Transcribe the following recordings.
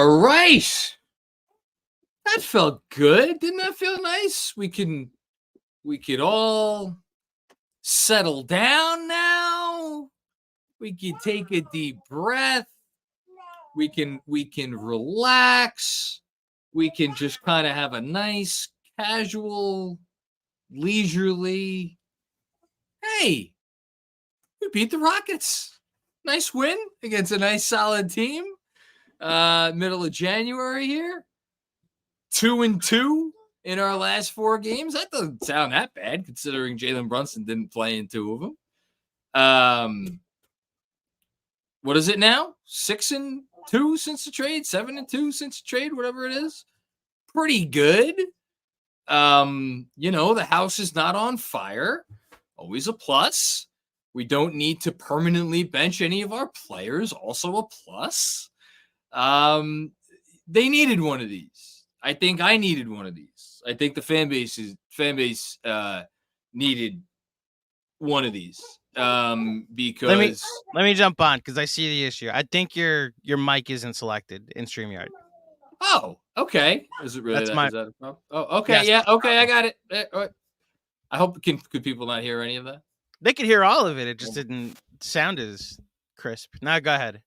All right. That felt good. Didn't that feel nice? We could all settle down now. We can take a deep breath. We can relax. We can just kind of have a nice, casual, leisurely. Hey, we beat the Rockets. Nice win against a nice, solid team. Middle of January here. 2-2 in our last 4 games. That doesn't sound that bad considering Jalen Brunson didn't play in 2 of them. What is it now? 6-2 since the trade, 7-2 since the trade, whatever it is. Pretty good. The house is not on fire. Always a plus. We don't need to permanently bench any of our players. Also a plus. They needed one of these. I think I needed one of these. I think the fan base needed one of these. Because let me jump on because I see the issue. I think your mic isn't selected in StreamYard. Oh, okay. Is it really? Is that a problem? Oh, okay. Yes, yeah. Okay, I got it. I hope could people not hear any of that? They could hear all of it. It just didn't sound as crisp. Now go ahead.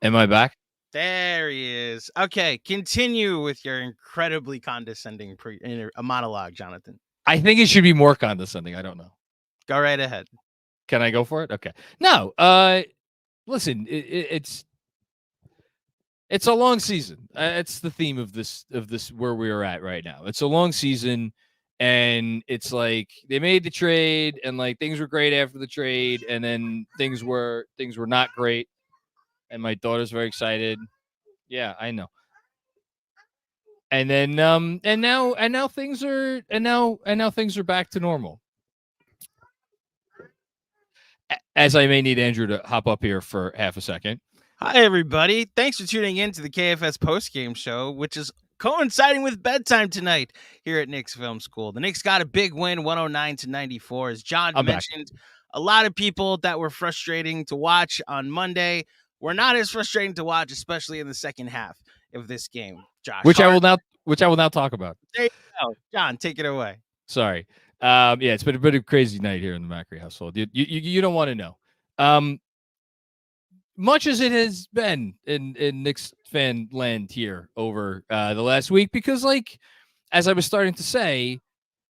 Am I back? There he is. Okay, continue with your incredibly condescending monologue, Jonathan. I think it should be more condescending. I don't know. Go right ahead. Can I go for it? Okay. No. Listen, it's a long season. It's the theme of this where we are at right now. It's a long season, and it's like they made the trade, and like things were great after the trade, and then things were not great. And my daughter's very excited. Yeah, I know. And then and now things are back to normal. As I may need Andrew to hop up here for half a second. Hi everybody. Thanks for tuning in to the KFS postgame show, which is coinciding with bedtime tonight here at Knicks Film School. The Knicks got a big win, 109-94. As John mentioned, a lot of people that were frustrating to watch on Monday were not as frustrating to watch, especially in the second half of this game. Josh, which I will now talk about. There you go, John. Take it away. Sorry. It's been a bit of a crazy night here in the Macri household. You don't want to know. Much as it has been in Knicks fan land here over the last week, because like as I was starting to say,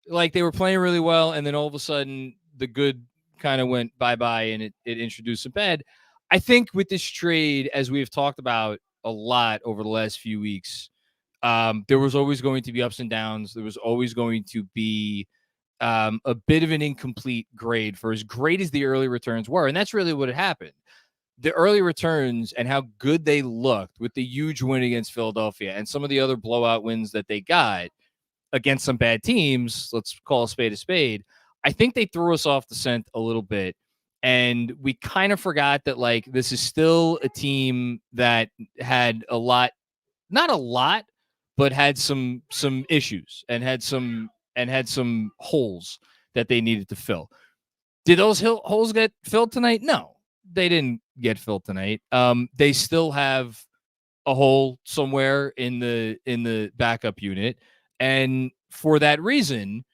like they were playing really well, and then all of a sudden the good kind of went bye-bye, and it introduced some bad. I think with this trade, as we've talked about a lot over the last few weeks, there was always going to be ups and downs. There was always going to be a bit of an incomplete grade for as great as the early returns were. And that's really what had happened. The early returns and how good they looked with the huge win against Philadelphia and some of the other blowout wins that they got against some bad teams, let's call a spade, I think they threw us off the scent a little bit. And we kind of forgot that, like, this is still a team that had not a lot, but had some issues and had some holes that they needed to fill. Did those holes get filled tonight? No, they didn't get filled tonight. They still have a hole somewhere in the backup unit. And for that reason,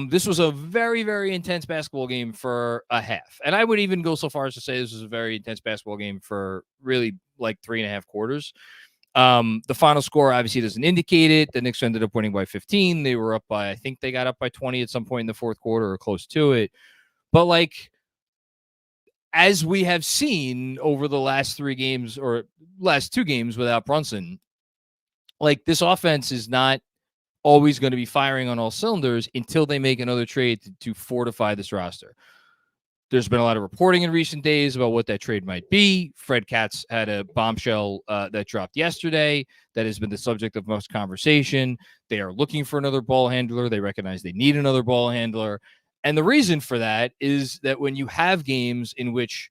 this was a very, very intense basketball game for a half. And I would even go so far as to say this was a very intense basketball game for really like 3.5 quarters. The final score obviously doesn't indicate it. The Knicks ended up winning by 15. They were up by, I think they got up by 20 at some point in the fourth quarter or close to it. But like, as we have seen over the last 3 games or last 2 games without Brunson, like this offense is not always going to be firing on all cylinders until they make another trade to fortify this roster. There's been a lot of reporting in recent days about what that trade might be. Fred Katz had a bombshell that dropped yesterday that has been the subject of most conversation. They are looking for another ball handler. They recognize they need another ball handler. And the reason for that is that when you have games in which,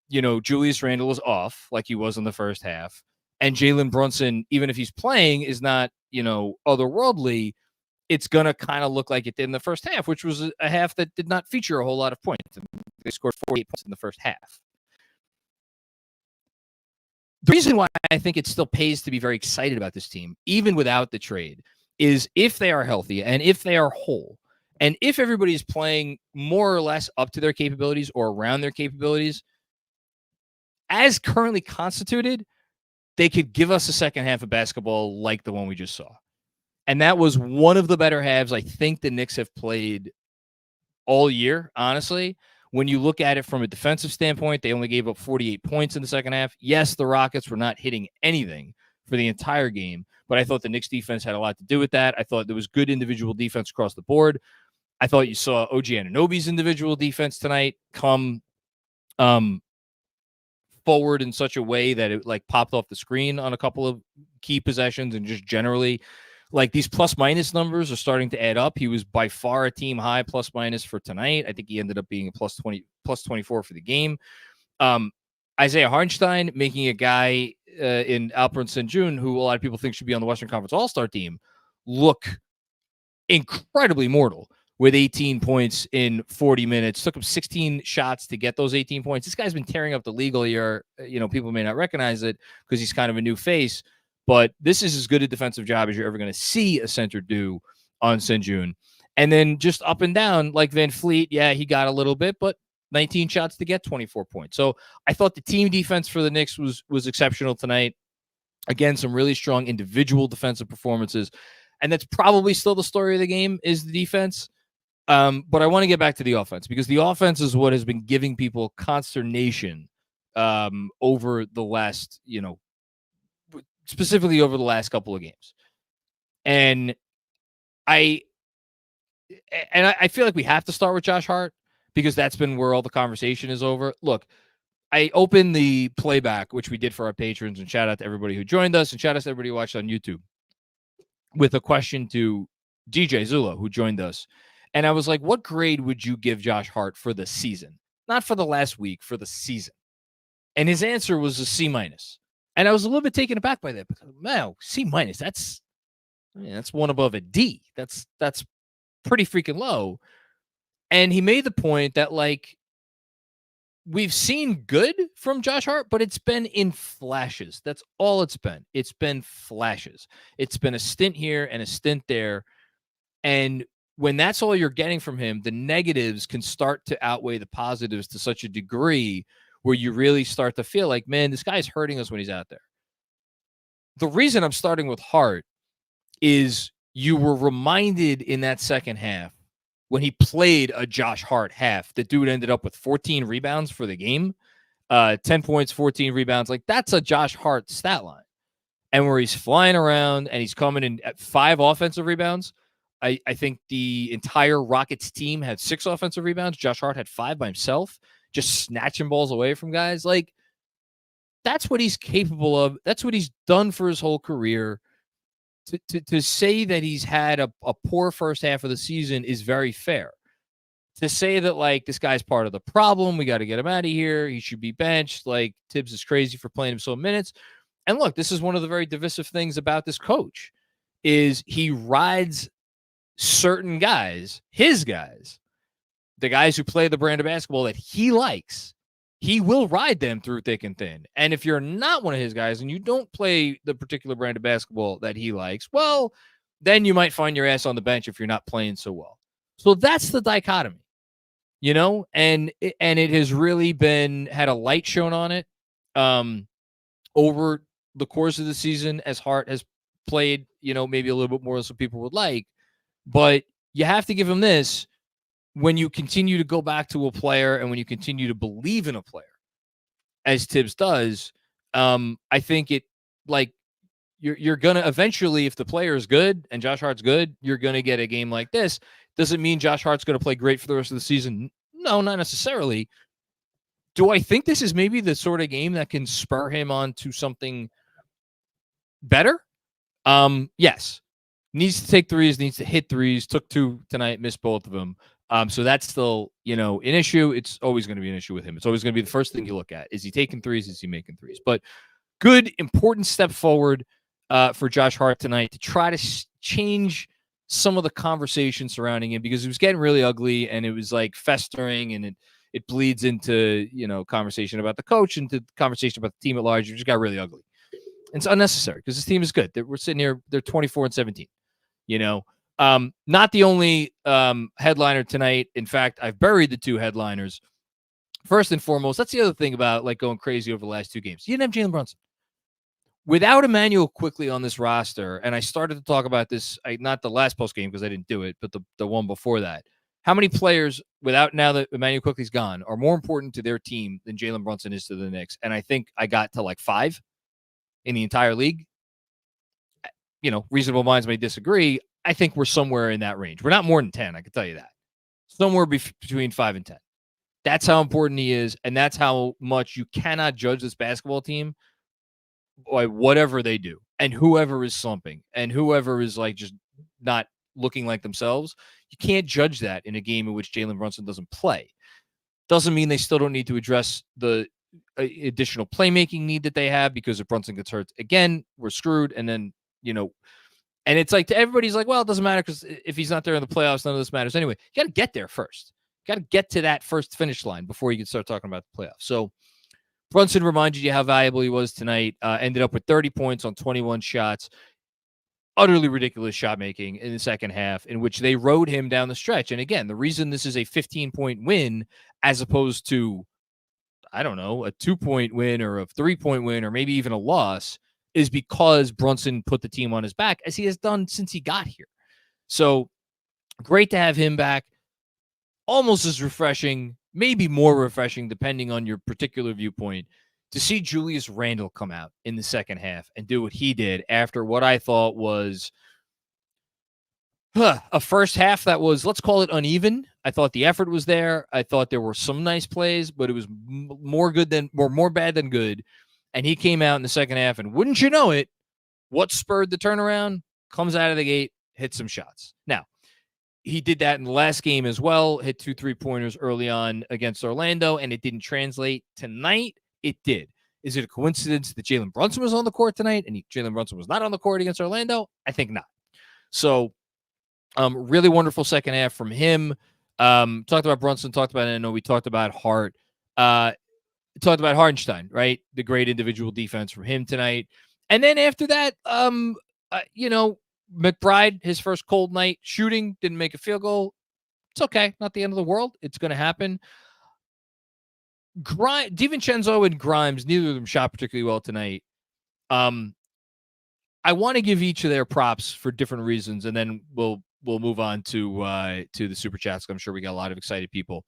Julius Randle is off, like he was in the first half, and Jalen Brunson, even if he's playing, is not, otherworldly, it's going to kind of look like it did in the first half, which was a half that did not feature a whole lot of points. They scored 48 points in the first half. The reason why I think it still pays to be very excited about this team, even without the trade, is if they are healthy and if they are whole, and if everybody is playing more or less up to their capabilities or around their capabilities, as currently constituted, they could give us a second half of basketball like the one we just saw. And that was one of the better halves I think the Knicks have played all year, honestly. When you look at it from a defensive standpoint, they only gave up 48 points in the second half. Yes, the Rockets were not hitting anything for the entire game, but I thought the Knicks defense had a lot to do with that. I thought there was good individual defense across the board. I thought you saw OG Anunoby's individual defense tonight come forward in such a way that it like popped off the screen on a couple of key possessions, and just generally like these plus minus numbers are starting to add up. He was by far a team high plus minus for tonight. I think he ended up being a plus 20, plus 24 for the game. Isaiah Hartenstein making a guy in Alperen Sengun, who a lot of people think should be on the Western Conference All-Star team, look incredibly mortal with 18 points in 40 minutes. Took him 16 shots to get those 18 points. This guy's been tearing up the league all year. You know, people may not recognize it because he's kind of a new face, but this is as good a defensive job as you're ever going to see a center do on Sengun. And then just up and down, like Van Fleet, yeah, he got a little bit, but 19 shots to get 24 points. So I thought the team defense for the Knicks was exceptional tonight. Again, some really strong individual defensive performances. And that's probably still the story of the game is the defense. But I want to get back to the offense because the offense is what has been giving people consternation over the last, you know, specifically over the last couple of games. And I feel like we have to start with Josh Hart because that's been where all the conversation is over. Look, I opened the playback, which we did for our patrons, and shout out to everybody who joined us and shout out to everybody who watched on YouTube, with a question to DJ Zula, who joined us. And I was like, what grade would you give Josh Hart for the season? Not for the last week, for the season. And his answer was a C-. And I was a little bit taken aback by that. Because, man, C-, that's one above a D. That's pretty freaking low. And he made the point that, like, we've seen good from Josh Hart, but it's been in flashes. That's all it's been. It's been flashes. It's been a stint here and a stint there. And when that's all you're getting from him, the negatives can start to outweigh the positives to such a degree where you really start to feel like, man, this guy's hurting us when he's out there. The reason I'm starting with Hart is you were reminded in that second half when he played a Josh Hart half, the dude ended up with 14 rebounds for the game, 10 points, 14 rebounds. Like, that's a Josh Hart stat line. And where he's flying around and he's coming in at 5 offensive rebounds. I think the entire Rockets team had 6 offensive rebounds. Josh Hart had 5 by himself, just snatching balls away from guys. Like, that's what he's capable of. That's what he's done for his whole career. To say that he's had a poor first half of the season is very fair. To say that, like, this guy's part of the problem, we got to get him out of here, he should be benched, like, Tibbs is crazy for playing him so minutes. And look, this is one of the very divisive things about this coach is he rides certain guys, his guys, the guys who play the brand of basketball that he likes. He will ride them through thick and thin. And if you're not one of his guys and you don't play the particular brand of basketball that he likes, well, then you might find your ass on the bench if you're not playing so well. So that's the dichotomy, you know, and it has really had a light shown on it over the course of the season as Hart has played, you know, maybe a little bit more than some people would like. But you have to give him this. When you continue to go back to a player and when you continue to believe in a player, as Tibbs does, I think it, like, you're going to eventually, if the player is good and Josh Hart's good, you're going to get a game like this. Does it mean Josh Hart's going to play great for the rest of the season? No, not necessarily. Do I think this is maybe the sort of game that can spur him on to something better? Yes. Needs to take threes, needs to hit threes, took 2 tonight, missed both of them. So that's still, you know, an issue. It's always going to be an issue with him. It's always going to be the first thing you look at. Is he taking threes? Is he making threes? But good, important step forward for Josh Hart tonight to try to change some of the conversation surrounding him because it was getting really ugly and it was like festering and it bleeds into, conversation about the coach and to conversation about the team at large. It just got really ugly. And it's unnecessary because this team is good. We're sitting here, they're 24-17, not the only headliner tonight. In fact, I've buried the two headliners. First and foremost, that's the other thing about like going crazy over the last two games. You didn't have Jalen Brunson. Without Emmanuel quickly on this roster, and I started to talk about this, not the last post game because I didn't do it, but the one before that. How many players, without now that Emmanuel quickly's gone, are more important to their team than Jalen Brunson is to the Knicks? And I think I got to like 5 in the entire league. Reasonable minds may disagree. I think we're somewhere in that range. We're not more than 10, I can tell you that. Somewhere between 5 and 10. That's how important he is, and that's how much you cannot judge this basketball team by whatever they do and whoever is slumping and whoever is like just not looking like themselves. You can't judge that in a game in which Jalen Brunson doesn't play. Doesn't mean they still don't need to address the additional playmaking need that they have, because if Brunson gets hurt again, we're screwed. And then, and it's like to everybody's like, well, it doesn't matter because if he's not there in the playoffs, none of this matters anyway. You got to get there first. You got to get to that first finish line before you can start talking about the playoffs. So Brunson reminded you how valuable he was tonight. Ended up with 30 points on 21 shots. Utterly ridiculous shot making in the second half, in which they rode him down the stretch. And again, the reason this is a 15-point win as opposed to, I don't know, a 2-point win or a 3-point win or maybe even a loss is because Brunson put the team on his back, as he has done since he got here. So great to have him back. Almost as refreshing, maybe more refreshing, depending on your particular viewpoint, to see Julius Randle come out in the second half and do what he did after what I thought was a first half that was, let's call it uneven. I thought the effort was there. I thought there were some nice plays, but it was more bad than good. And he came out in the second half, and wouldn't you know it, what spurred the turnaround? Comes out of the gate, hits some shots. Now, he did that in the last game as well, hit 2 3-pointers early on against Orlando, and it didn't translate. Tonight, it did. Is it a coincidence that Jalen Brunson was on the court tonight and Jalen Brunson was not on the court against Orlando? I think not. So, really wonderful second half from him. Talked about Brunson, talked about Anunoby, we talked about Hart, talked about Hartenstein, right? The great individual defense from him tonight. And then after that, McBride, his first cold night shooting, didn't make a field goal. It's okay. Not the end of the world. It's going to happen. DiVincenzo and Grimes, neither of them shot particularly well tonight. I want to give each of their props for different reasons, and then we'll move on to the super chats. I'm sure we got a lot of excited people.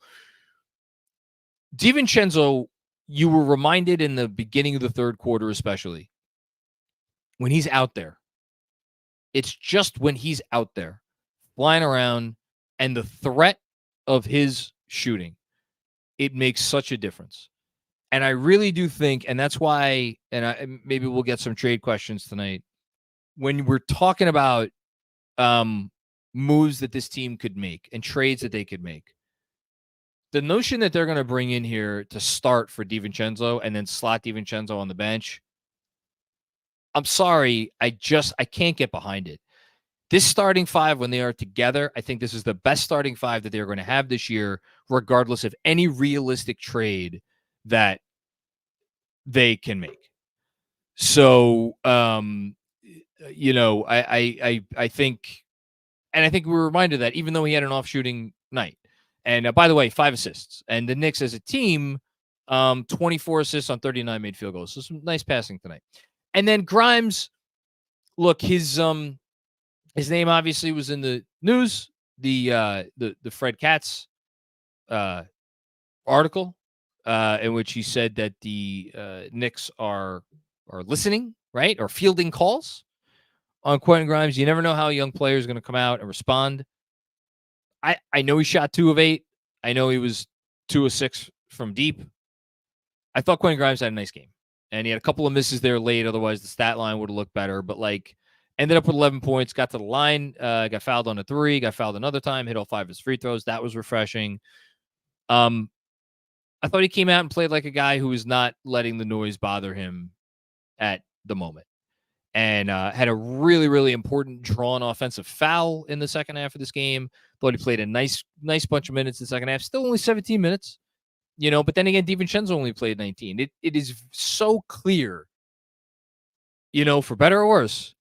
DiVincenzo, you were reminded in the beginning of the third quarter, especially when he's out there. It's just when he's out there flying around and the threat of his shooting, it makes such a difference. And I really do think, and that's why, maybe we'll get some trade questions tonight, when we're talking about moves that this team could make and trades that they could make, the notion that they're going to bring in here to start for DiVincenzo and then slot DiVincenzo on the bench, I'm sorry, I can't get behind it. This starting five, when they are together, I think this is the best starting five that they're going to have this year, regardless of any realistic trade that they can make. So, I think, and I think we were reminded that even though he had an off shooting night, and by the way, 5 assists, and the Knicks as a team, 24 assists on 39 made field goals. So some nice passing tonight. And then Grimes, look, his name obviously was in the news. The Fred Katz article in which he said that the Knicks are listening, right, or fielding calls on Quentin Grimes. You never know how a young player is going to come out and respond. I know he shot 2 of 8. I know he was 2 of 6 from deep. I thought Quentin Grimes had a nice game. And he had a couple of misses there late. Otherwise, the stat line would have looked better. But, ended up with 11 points, got to the line, got fouled on a 3, got fouled another time, hit all 5 of his free throws. That was refreshing. I thought he came out and played like a guy who was not letting the noise bother him at the moment. and had a really, really important drawn offensive foul in the second half of this game. Thought he played a nice bunch of minutes in the second half. Still only 17 minutes, but then again, DiVincenzo only played 19. It is so clear, for better or worse,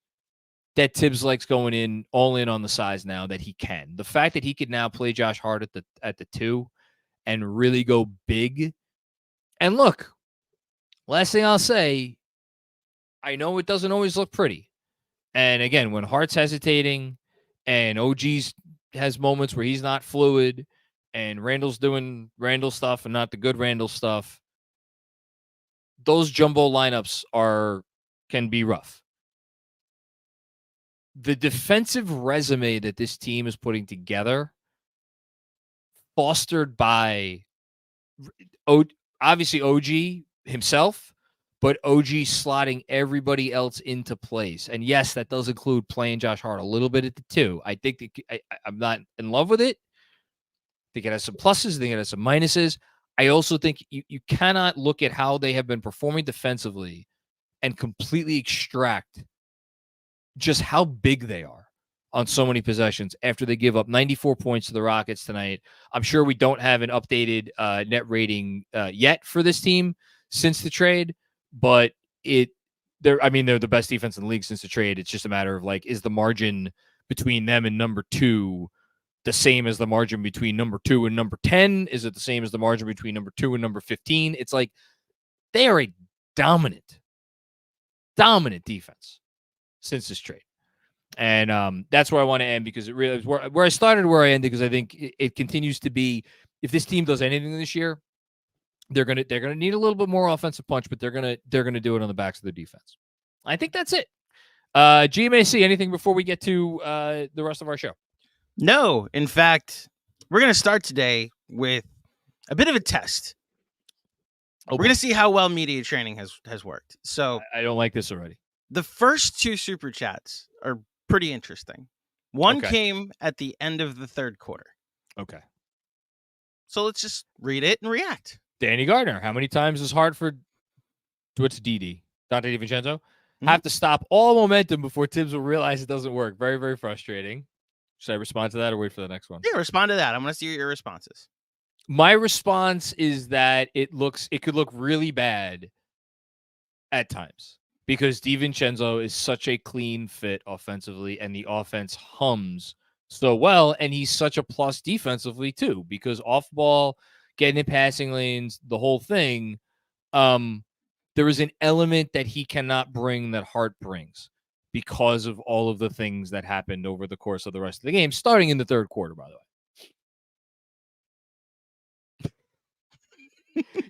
that Tibbs likes going all in on the size now that he can. The fact that he could now play Josh Hart at the 2 and really go big. And look, last thing I'll say, I know it doesn't always look pretty. And again, when Hart's hesitating and OG's has moments where he's not fluid and Randle's doing Randle stuff and not the good Randle stuff, those jumbo lineups can be rough. The defensive resume that this team is putting together, fostered by obviously OG himself, but OG slotting everybody else into place. And yes, that does include playing Josh Hart a little bit at the 2. I think I'm not in love with it. I think it has some pluses. I think it has some minuses. I also think you cannot look at how they have been performing defensively and completely extract just how big they are on so many possessions after they give up 94 points to the Rockets tonight. I'm sure we don't have an updated net rating yet for this team since the trade, but they're the best defense in the league since the trade. It's just a matter of is the margin between them and number 2 the same as the margin between number 2 and number 10? Is it the same as the margin between number 2 and number 15? It's they are a dominant defense since this trade. And that's where I want to end, because it really is where I started, where I ended, because I think it continues to be, if this team does anything this year, they're gonna need a little bit more offensive punch, but they're gonna do it on the backs of their defense. I think that's it. GMAC, anything before we get to the rest of our show? No, in fact, we're gonna start today with a bit of a test. We're gonna see how well media training has worked. So I don't like this already. The first 2 super chats are pretty interesting. One came at the end of the third quarter. Okay. So let's just read it and react. Danny Gardner, how many times is Hartford, what's DD, Dante DiVincenzo, have to stop all momentum before Tibbs will realize it doesn't work? Very, very frustrating. Should I respond to that or wait for the next one? Yeah, respond to that. I'm going to see what your response is. My response is that it could look really bad at times, because DiVincenzo is such a clean fit offensively, and the offense hums so well, and he's such a plus defensively too, because off ball, getting in passing lanes, the whole thing, there is an element that he cannot bring that Hart brings, because of all of the things that happened over the course of the rest of the game, starting in the third quarter, by the way.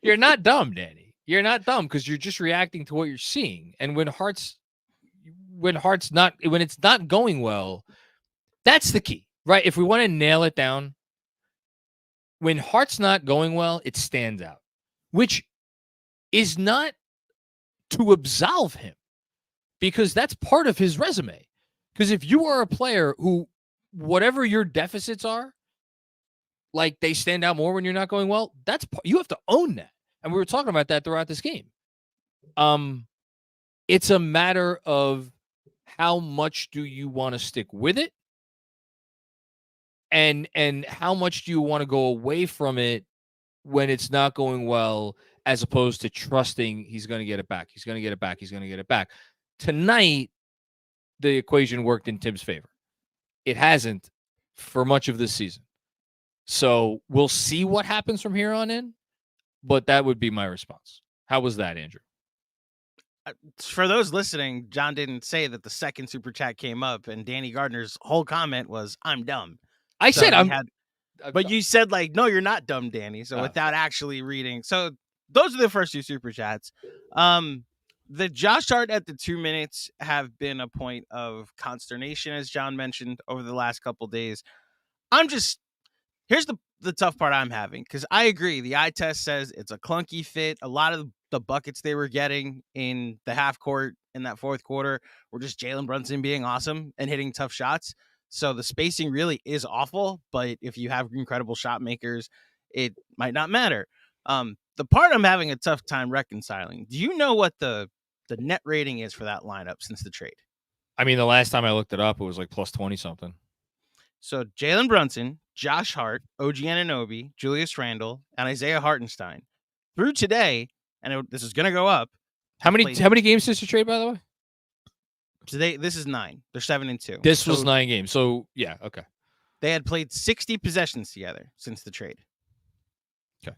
You're not dumb, Danny. You're not dumb, because you're just reacting to what you're seeing. And when it's not going well, that's the key, right? If we want to nail it down, when Hart's not going well, it stands out, which is not to absolve him, because that's part of his resume. Because if you are a player who, whatever your deficits are, they stand out more when you're not going well, you have to own that. And we were talking about that throughout this game. It's a matter of how much do you want to stick with it, and how much do you want to go away from it when it's not going well, as opposed to trusting he's going to get it back. He's going to get it back. He's going to get it back. Tonight, the equation worked in Tibbs' favor. It hasn't for much of this season. So we'll see what happens from here on in, but that would be my response. How was that, Andrew? For those listening, John didn't say that the second super chat came up, and Danny Gardner's whole comment was, "I'm dumb." I said but you said no, you're not dumb, Danny. So without actually reading, so those are the first 2 super chats. The Josh Hart at the 2 minutes have been a point of consternation, as John mentioned, over the last couple days. Here's the tough part I'm having, because I agree. The eye test says it's a clunky fit. A lot of the buckets they were getting in the half court in that fourth quarter were just Jalen Brunson being awesome and hitting tough shots. So the spacing really is awful, but if you have incredible shot makers, it might not matter. The part I'm having a tough time reconciling, do you know what the the net rating is for that lineup since the trade. I mean, the last time I looked it up, it was like plus 20 something. So Jalen Brunson, Josh Hart, OG Anunoby, Julius Randle, and Isaiah Hartenstein through today, and this is going to go up. How many games since the trade, by the way? Today, this is 9. They're 7-2. This was 9 games. So yeah, okay. They had played 60 possessions together since the trade. Okay.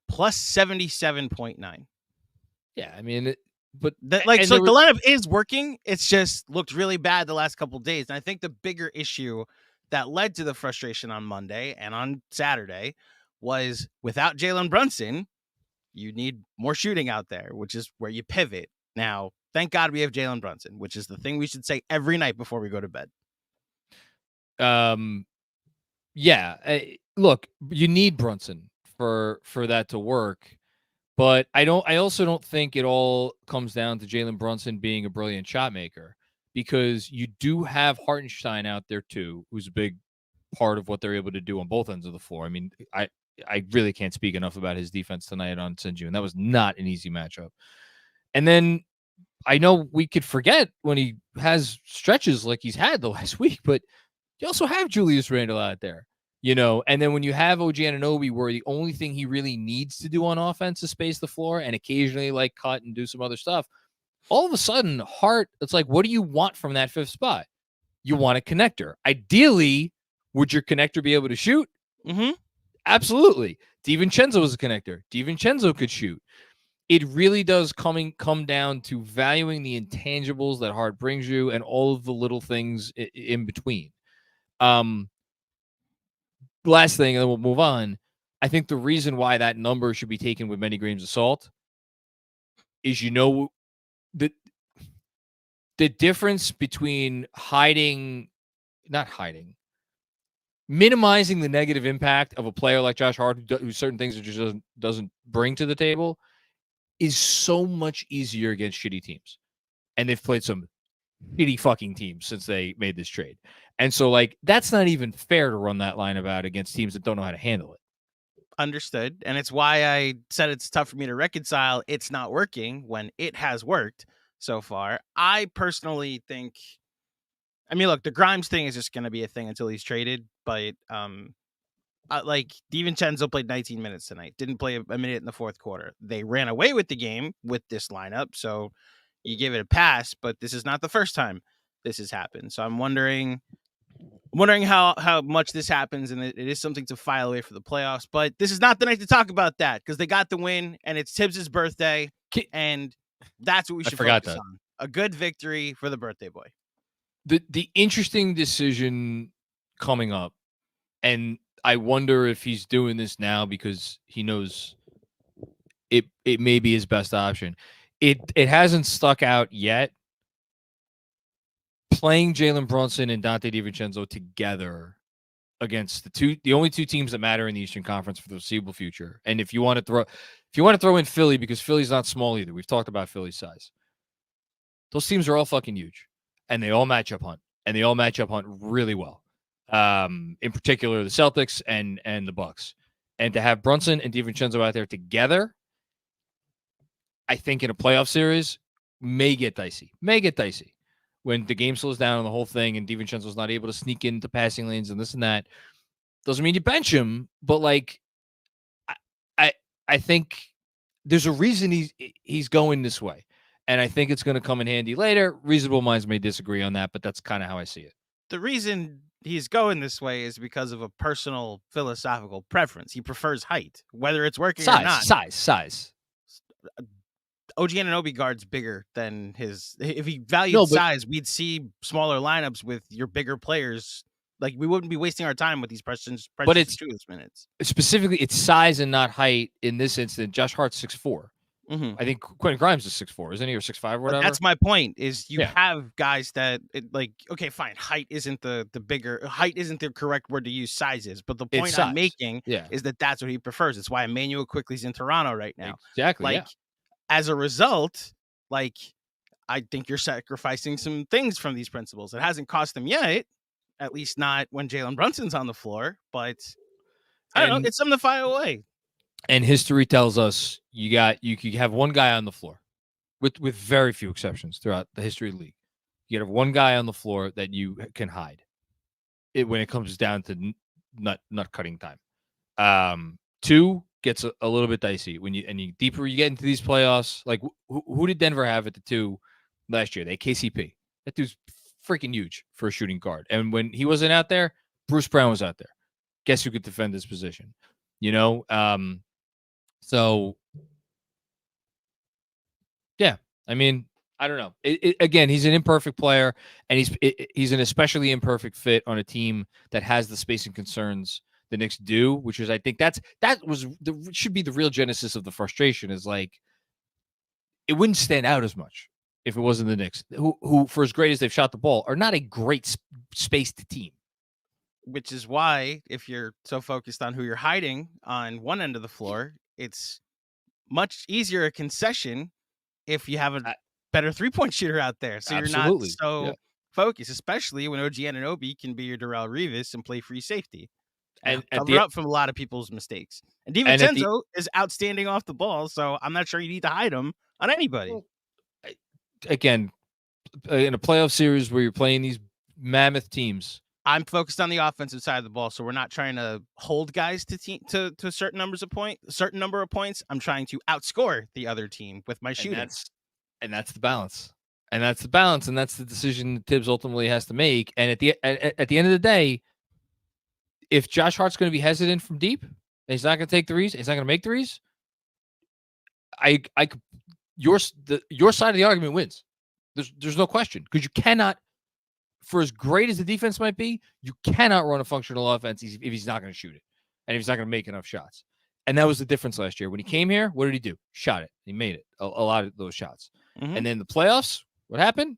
Plus 77.9. Yeah, I mean, but the lineup is working. It's just looked really bad the last couple of days. And I think the bigger issue that led to the frustration on Monday and on Saturday was without Jalen Brunson, you need more shooting out there, which is where you pivot. Now, thank God we have Jalen Brunson, which is the thing we should say every night before we go to bed. Yeah. Look, you need Brunson for that to work. But I also don't think it all comes down to Jalen Brunson being a brilliant shot maker, because you do have Hartenstein out there too, who's a big part of what they're able to do on both ends of the floor. I mean, I really can't speak enough about his defense tonight on Sinju, and that was not an easy matchup. And then I know we could forget when he has stretches like he's had the last week, but you also have Julius Randle out there. And then when you have OG Anunoby, where the only thing he really needs to do on offense is space the floor and occasionally like cut and do some other stuff, all of a sudden, Hart, it's like, what do you want from that fifth spot? You want a connector. Ideally, would your connector be able to shoot? Mm-hmm. Absolutely. DiVincenzo was a connector. DiVincenzo could shoot. It really does come down to valuing the intangibles that Hart brings you and all of the little things in between. Last thing, and then we'll move on. I think the reason why that number should be taken with many grains of salt is, the difference between minimizing the negative impact of a player like Josh Hart, who certain things it just doesn't bring to the table, is so much easier against shitty teams. And they've played some shitty fucking teams since they made this trade. And so, that's not even fair to run that line about against teams that don't know how to handle it. Understood. And it's why I said it's tough for me to reconcile it's not working when it has worked so far. I personally think, look, the Grimes thing is just going to be a thing until he's traded. But, DiVincenzo played 19 minutes tonight. Didn't play a minute in the fourth quarter. They ran away with the game with this lineup. So you give it a pass, but this is not the first time this has happened. So I'm wondering how much this happens, and it is something to file away for the playoffs. But this is not the night to talk about that, because they got the win, and it's Tibbs' birthday, and that's what we should focus on. A good victory for the birthday boy. The interesting decision coming up, and I wonder if he's doing this now because he knows it may be his best option. It hasn't stuck out yet. Playing Jalen Brunson and Donte DiVincenzo together against the only two teams that matter in the Eastern Conference for the foreseeable future. And if you want to throw in Philly, because Philly's not small either. We've talked about Philly's size. Those teams are all fucking huge, and they all match up hunt really well. In particular, the Celtics and the Bucks. And to have Brunson and DiVincenzo out there together, I think in a playoff series may get dicey. When the game slows down on the whole thing and DiVincenzo's not able to sneak into passing lanes and this and that. Doesn't mean you bench him, but I think there's a reason he's going this way. And I think it's going to come in handy later. Reasonable minds may disagree on that, but that's kind of how I see it. The reason he's going this way is because of a personal philosophical preference. He prefers height, whether it's working or not. Size. OG Anunoby guard's bigger than his. If he valued size, we'd see smaller lineups with your bigger players. We wouldn't be wasting our time with these precious but it's 2 minutes. Specifically, it's size and not height in this instance. Josh Hart's 6'4". Mm-hmm. I think Quentin Grimes is 6'4", isn't he, or 6'5", or whatever? That's my point. Is you have guys that okay, fine. Height isn't the bigger. Height isn't the correct word to use. Size is, but the point I'm making is that's what he prefers. It's why Emmanuel Quickly's in Toronto right now. Exactly. As a result, I think you're sacrificing some things from these principles. It hasn't cost them yet, at least not when Jalen Brunson's on the floor, but I don't know. It's something to file away. And history tells us you could have one guy on the floor. with very few exceptions throughout the history of the league. You have one guy on the floor that you can hide when it comes down to nut cutting time. Two gets a little bit dicey when you deeper you get into these playoffs. Like who did Denver have at the 2 last year? They had KCP. That dude's freaking huge for a shooting guard. And when he wasn't out there, Bruce Brown was out there. Guess who could defend this position? So yeah, I mean, I don't know. Again, he's an imperfect player, and he's an especially imperfect fit on a team that has the spacing concerns the Knicks do, which is, I think that should be the real genesis of the frustration. Is like it wouldn't stand out as much if it wasn't the Knicks, who for as great as they've shot the ball, are not a great spaced team. Which is why, if you're so focused on who you're hiding on one end of the floor, it's much easier a concession if you have a better 3-point shooter out there. So Absolutely. You're not so focused, especially when OG Anunoby can be your Darrell Revis and play free safety. And cover up from a lot of people's mistakes. And DiVincenzo is outstanding off the ball, so I'm not sure you need to hide him on anybody. Well, again, in a playoff series where you're playing these mammoth teams, I'm focused on the offensive side of the ball, so we're not trying to hold guys to a certain number of points. I'm trying to outscore the other team with my shooting. And that's the balance. And that's the decision that Tibbs ultimately has to make. And at the end of the day, if Josh Hart's going to be hesitant from deep, and he's not going to take threes, he's not going to make threes, your side of the argument wins. There's no question, because you cannot, for as great as the defense might be, you cannot run a functional offense if he's not going to shoot it and if he's not going to make enough shots. And that was the difference last year. When he came here, what did he do? Shot it. He made it. A lot of those shots. Mm-hmm. And then the playoffs, what happened?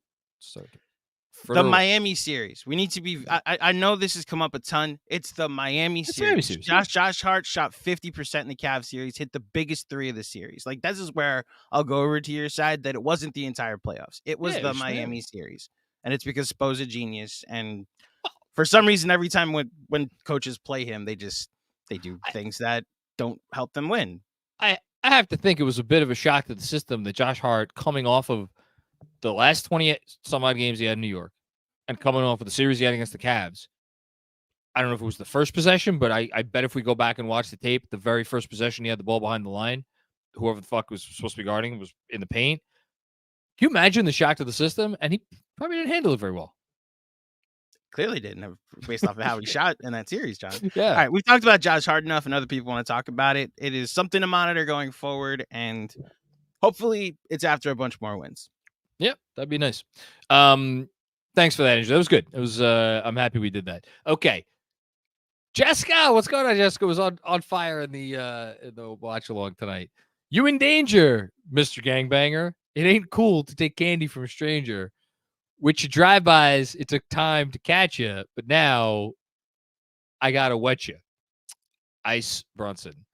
The Miami series. We need to be. I know this has come up a ton. It's the Miami series. Josh Hart shot 50% in the Cavs series, hit the biggest 3 of the series. Like, this is where I'll go over to your side that it wasn't the entire playoffs. It was the Miami series. And it's because Spo's a genius. And for some reason, every time when coaches play him, they do things that don't help them win. I have to think it was a bit of a shock to the system that Josh Hart, coming off of the last 20 some odd games he had in New York and coming off of the series he had against the Cavs, I don't know if it was the first possession, but I bet if we go back and watch the tape, the very first possession he had the ball behind the line, whoever the fuck was supposed to be guarding was in the paint. Can you imagine the shock to the system? And he probably didn't handle it very well. Clearly didn't, based off of how he shot in that series, John. Yeah. All right, we've talked about Josh Hart enough, and other people want to talk about it. It is something to monitor going forward, and hopefully it's after a bunch more wins. Yep, that'd be nice. Thanks for that, Andrew. That was good. It was. I'm happy we did that. Okay, Jessica, what's going on? Jessica was on fire in the watch along tonight. You in danger, Mr. Gangbanger. It ain't cool to take candy from a stranger. With your drive-bys, it took time to catch you, but now I gotta wet you. Ice Brunson.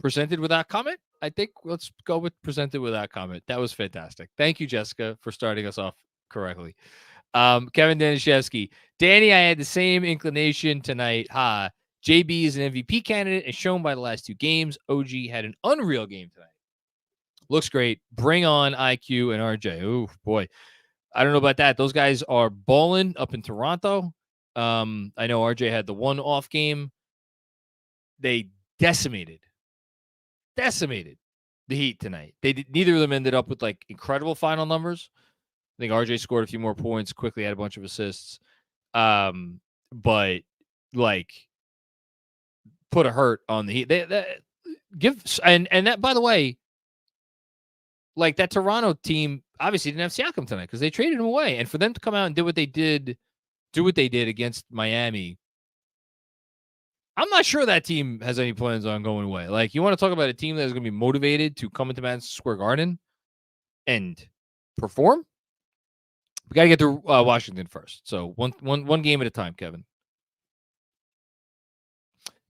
Presented without comment. I think let's go with presented without comment. That was fantastic. Thank you, Jessica, for starting us off correctly. Kevin Danishevsky. Danny, I had the same inclination tonight. JB is an MVP candidate as shown by the last 2 games. OG had an unreal game tonight. Looks great. Bring on IQ and RJ. Oh, boy. I don't know about that. Those guys are balling up in Toronto. I know RJ had the one off game. They decimated the Heat tonight. Neither of them ended up with like incredible final numbers. I think RJ scored a few more points, quickly had a bunch of assists. But like put a hurt on the Heat. And that, by the way, like that Toronto team obviously didn't have Siakam tonight because they traded him away. And for them to come out and do what they did against Miami, I'm not sure that team has any plans on going away. Like, you want to talk about a team that is going to be motivated to come into Madison Square Garden and perform? We got to get to Washington first. So one game at a time, Kevin.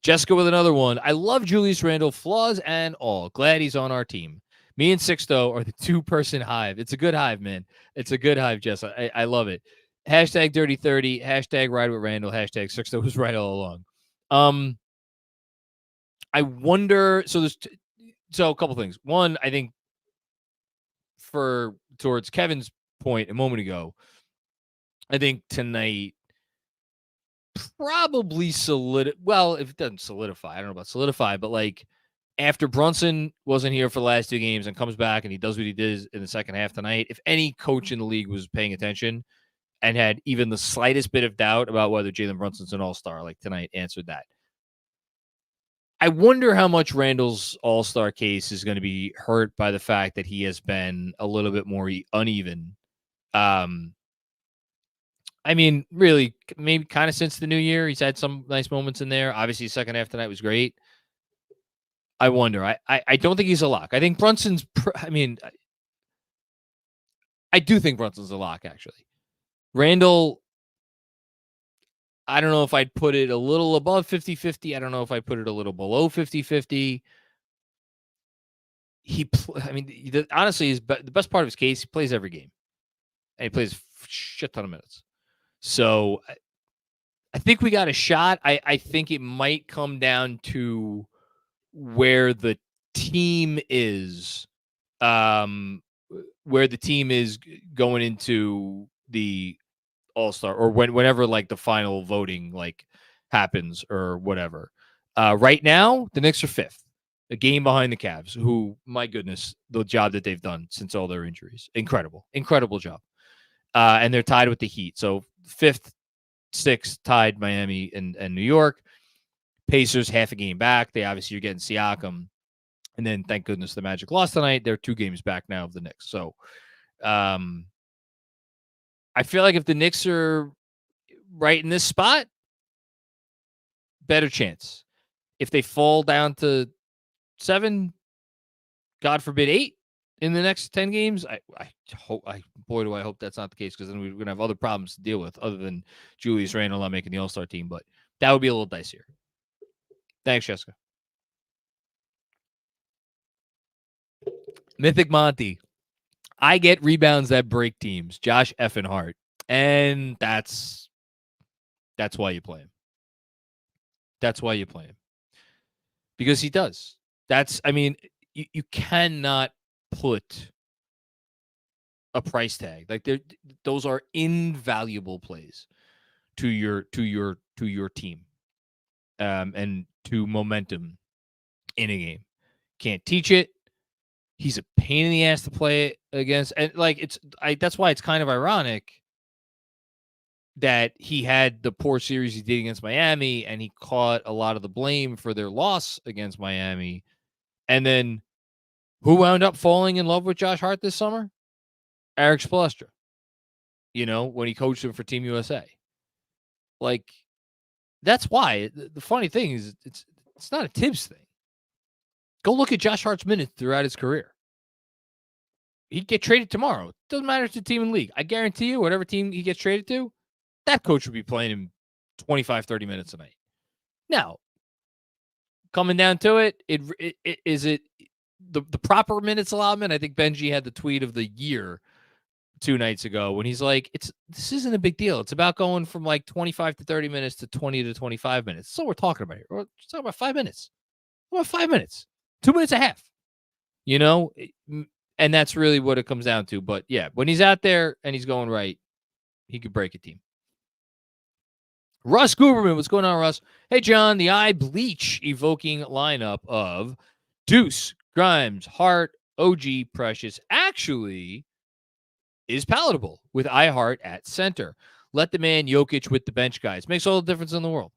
Jessica with another one. I love Julius Randle, flaws and all. Glad he's on our team. Me and Sixto are the 2-person hive. It's a good hive, man. It's a good hive, Jess. I love it. Hashtag Dirty 30. Hashtag Ride with Randle. Hashtag Sixto was right all along. I wonder. So a couple things. One, I think towards Kevin's point a moment ago, I think tonight probably well, if it doesn't solidify, I don't know about solidify, but like after Brunson wasn't here for the last 2 games and comes back and he does what he did in the second half tonight, if any coach in the league was paying attention and had even the slightest bit of doubt about whether Jalen Brunson's an all-star, like tonight answered that. I wonder how much Randle's all-star case is going to be hurt by the fact that he has been a little bit more uneven. I mean, really, maybe kind of since the new year. He's had some nice moments in there. Obviously, second half tonight was great. I wonder. I don't think he's a lock. I think Brunson's. I do think Brunson's a lock, actually. Randle, I don't know if I'd put it a little above 50-50. I don't know if I'd put it a little below 50-50. Honestly, the best part of his case, he plays every game. And he plays a shit ton of minutes. So I think we got a shot. I think it might come down to where the team is, going into the All-Star or whenever like the final voting like happens or whatever. Right now, the Knicks are 5th, a game behind the Cavs, who, my goodness, the job that they've done since all their injuries. Incredible job. And they're tied with the Heat. So 5th, 6th tied Miami and New York. Pacers half a game back. They obviously are getting Siakam. And then, thank goodness, the Magic lost tonight. They're 2 games back now of the Knicks. So I feel like if the Knicks are right in this spot, better chance. If they fall down to 7, God forbid 8 in the next 10 games, I hope that's not the case, because then we're going to have other problems to deal with other than Julius Randle not making the All-Star team. But that would be a little dicier. Thanks, Jessica. Mythic Monty. I get rebounds that break teams. Josh effing Hart. And that's why you play him. That's why you play him. Because he does. You cannot put a price tag. Like those are invaluable plays to your team. And to momentum in a game. Can't teach it. He's a pain in the ass to play against. And like that's why it's kind of ironic that he had the poor series he did against Miami and he caught a lot of the blame for their loss against Miami. And then who wound up falling in love with Josh Hart this summer? Eric Spoelstra. When he coached him for Team USA. Like, that's why. The funny thing is, it's not a Tibbs thing. Go look at Josh Hart's minutes throughout his career. He'd get traded tomorrow. Doesn't matter to the team in the league. I guarantee you, whatever team he gets traded to, that coach would be playing him 25, 30 minutes a night. Now, coming down to it, is it the proper minutes allotment? I think Benji had the tweet of the year 2 nights ago when he's like, this isn't a big deal. It's about going from like 25 to 30 minutes to 20 to 25 minutes. That's all we're talking about here. We're talking about 5 minutes. About 5 minutes. 2 minutes and a half. And that's really what it comes down to. But yeah, when he's out there and he's going right, he could break a team. Russ Guberman, what's going on, Russ? Hey, John, the eye bleach evoking lineup of Deuce, Grimes, Hart, OG, Precious actually is palatable with Hart at center. Let the man Jokic with the bench guys. Makes all the difference in the world.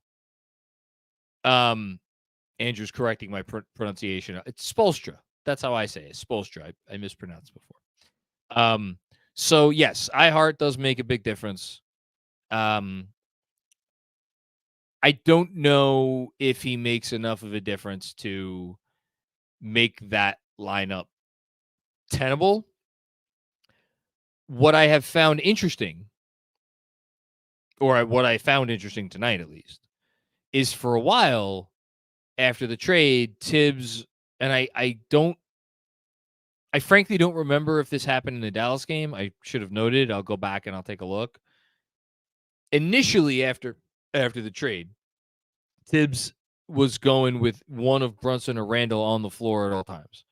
Andrew's correcting my pronunciation. It's Spoelstra. That's how I say it. Spoelstra. I mispronounced before. So yes, Hart does make a big difference. I don't know if he makes enough of a difference to make that lineup tenable. What I have found interesting, or what I found interesting tonight at least, is for a while after the trade, Tibbs, and I frankly don't remember if this happened in the Dallas game. I should have noted. I'll go back and I'll take a look. Initially, after the trade, Tibbs was going with one of Brunson or Randle on the floor at all times.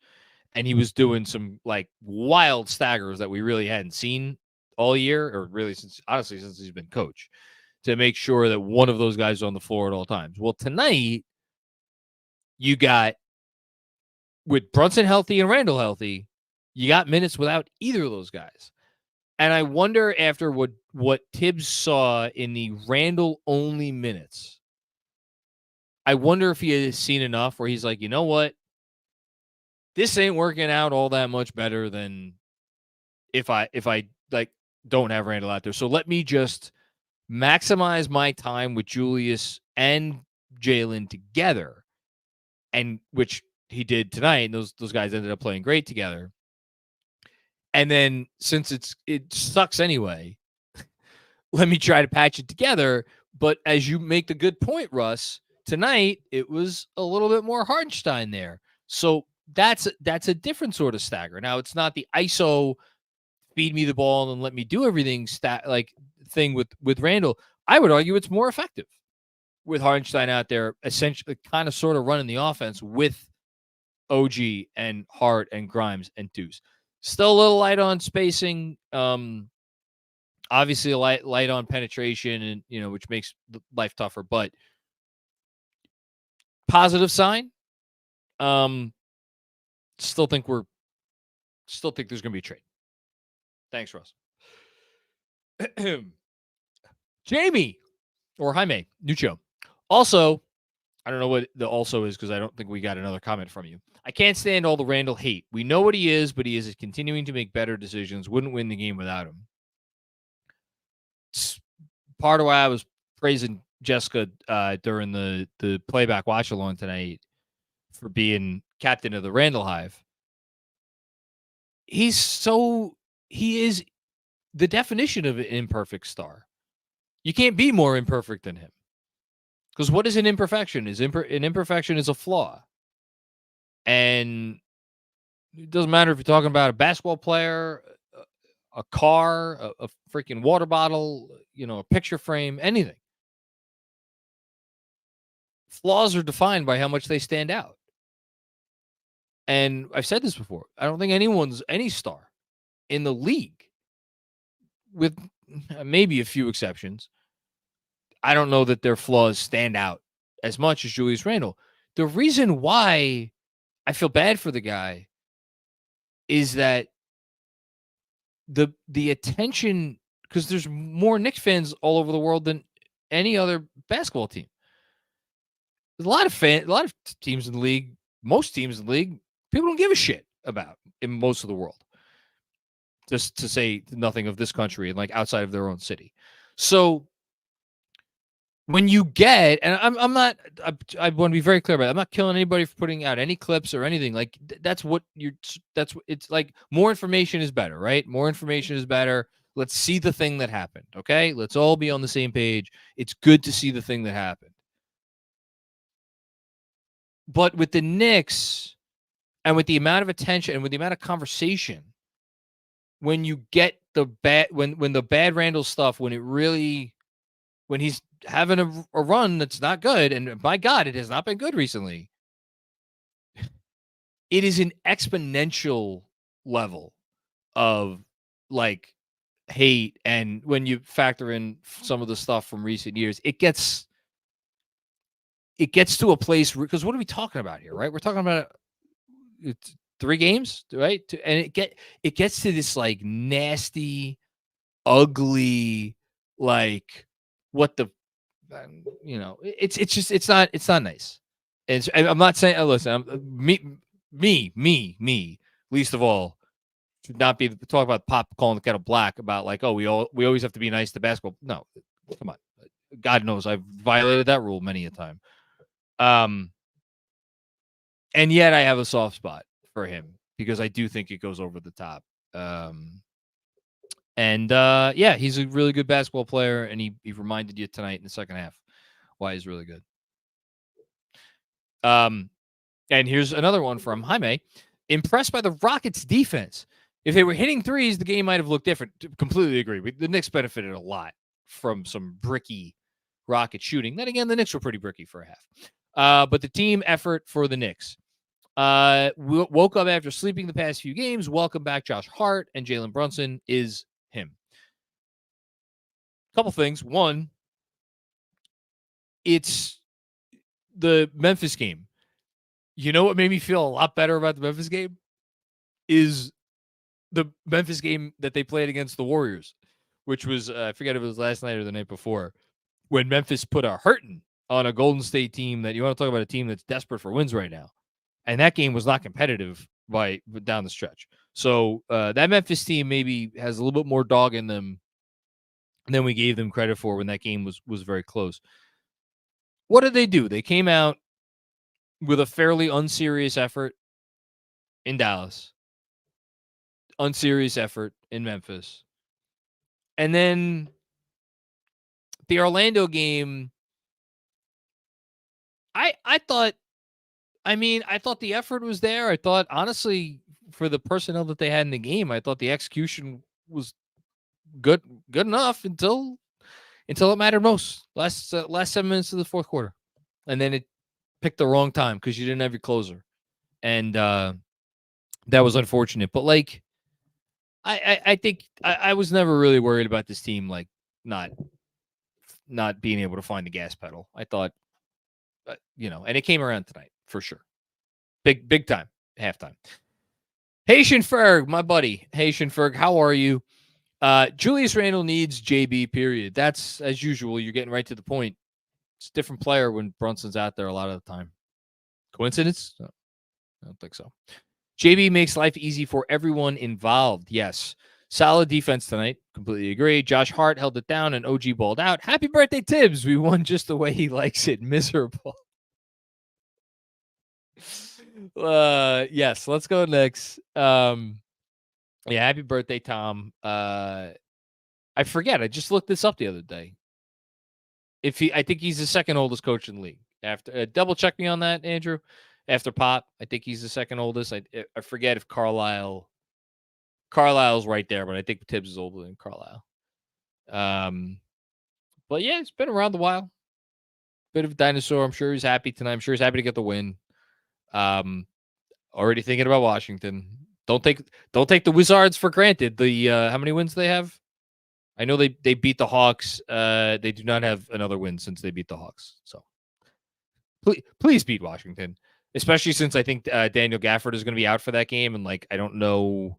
and he was doing some like wild staggers that we really hadn't seen all year, or really since he's been coach, to make sure that one of those guys is on the floor at all times. Well, tonight you got, with Brunson healthy and Randle healthy, you got minutes without either of those guys. And I wonder, after what Tibbs saw in the Randle only minutes, I wonder if he has seen enough where he's like, you know what? This ain't working out all that much better than if I like don't have Randle out there. So let me just maximize my time with Julius and Jalen together, and which he did tonight. And those guys ended up playing great together. And then, since it sucks anyway, let me try to patch it together. But as you make the good point, Russ, tonight it was a little bit more Hartenstein there. So that's a different sort of stagger. Now, it's not the ISO feed me the ball and let me do everything thing with Randle. I would argue it's more effective with Hartenstein out there, essentially kind of sort of running the offense with OG and Hart and Grimes and Deuce. Still a little light on spacing. Obviously a light on penetration, and which makes life tougher, but positive sign. Still think there's going to be a trade. Thanks, Russ. Jamie or Jaime, new show. Also, I don't know what the also is, because I don't think we got another comment from you. I can't stand all the Randle hate. We know what he is, but he is continuing to make better decisions. Wouldn't win the game without him. It's part of why I was praising Jessica during the playback watch along tonight for being captain of the Randle Hive. He is the definition of an imperfect star. You can't be more imperfect than him. Because what is an imperfection? An imperfection is a flaw. And it doesn't matter if you're talking about a basketball player, a car, a freaking water bottle, a picture frame, anything. Flaws are defined by how much they stand out. And I've said this before. I don't think any star in the league, with maybe a few exceptions, I don't know that their flaws stand out as much as Julius Randle. The reason why I feel bad for the guy is that the attention, because there's more Knicks fans all over the world than any other basketball team. There's a lot of teams in the league, most teams in the league, people don't give a shit about in most of the world. Just to say nothing of this country and like outside of their own city. So when you get, and I want to be very clear about it. I'm not killing anybody for putting out any clips or anything. Like it's like more information is better, right? More information is better. Let's see the thing that happened. Okay. Let's all be on the same page. It's good to see the thing that happened. But with the Knicks and with the amount of attention and with the amount of conversation, when you get the bad, when the bad Randle stuff, when he's having a run that's not good, and my God, it has not been good recently, it is an exponential level of like hate. And when you factor in some of the stuff from recent years, it gets to a place, because what are we talking about here, right? We're talking about 3 games, right? And it gets to this like nasty, ugly, like what the, it's not nice. And I'm not saying, listen, me, least of all, should not be talk about pop calling the kettle black about like, oh, we always have to be nice to basketball. No, come on. God knows I've violated that rule many a time. And yet I have a soft spot for him because I do think it goes over the top. Yeah, he's a really good basketball player, and he reminded you tonight in the second half why he's really good. And here's another one from Jaime. Impressed by the Rockets' defense. If they were hitting threes, the game might have looked different. Completely agree. The Knicks benefited a lot from some bricky Rocket shooting. Then again, the Knicks were pretty bricky for a half. But the team effort for the Knicks. Woke up after sleeping the past few games. Welcome back, Josh Hart, and Jalen Brunson is him. Couple things. One, it's the Memphis game. You know what made me feel a lot better about the Memphis game? Is the Memphis game that they played against the Warriors, which was, I forget if it was last night or the night before, when Memphis put a hurting on a Golden State team that you want to talk about a team that's desperate for wins right now. And that game was not competitive down the stretch. So that Memphis team maybe has a little bit more dog in them than we gave them credit for when that game was very close. What did they do? They came out with a fairly unserious effort in Dallas, unserious effort in Memphis. And then the Orlando game, I thought the effort was there. I thought, honestly, for the personnel that they had in the game, I thought the execution was good enough until it mattered most. Last 7 minutes of the fourth quarter. And then it picked the wrong time because you didn't have your closer. And that was unfortunate. But, like, I think I was never really worried about this team, like, not being able to find the gas pedal. I thought, and it came around tonight for sure. Big time, halftime. Haitian Ferg, my buddy. Haitian Ferg, how are you? Julius Randle needs JB, period. That's, as usual, you're getting right to the point. It's a different player when Brunson's out there a lot of the time. Coincidence? No, I don't think so. JB makes life easy for everyone involved. Yes. Solid defense tonight. Completely agree. Josh Hart held it down and OG balled out. Happy birthday, Tibbs. We won just the way he likes it. Miserable. Yes, let's go next. Happy birthday, Tom. I forget. I just looked this up the other day. I think he's the second oldest coach in the league. After double check me on that, Andrew. After Pop, I think he's the second oldest. I forget if Carlisle's right there, but I think Tibbs is older than Carlisle. But yeah, it's been around a while. Bit of a dinosaur. I'm sure he's happy tonight. I'm sure he's happy to get the win. Already thinking about Washington. Don't take the Wizards for granted. The how many wins they have? I know they beat the Hawks. They do not have another win since they beat the Hawks. So please beat Washington, especially since I think Daniel Gafford is going to be out for that game, and like I don't know.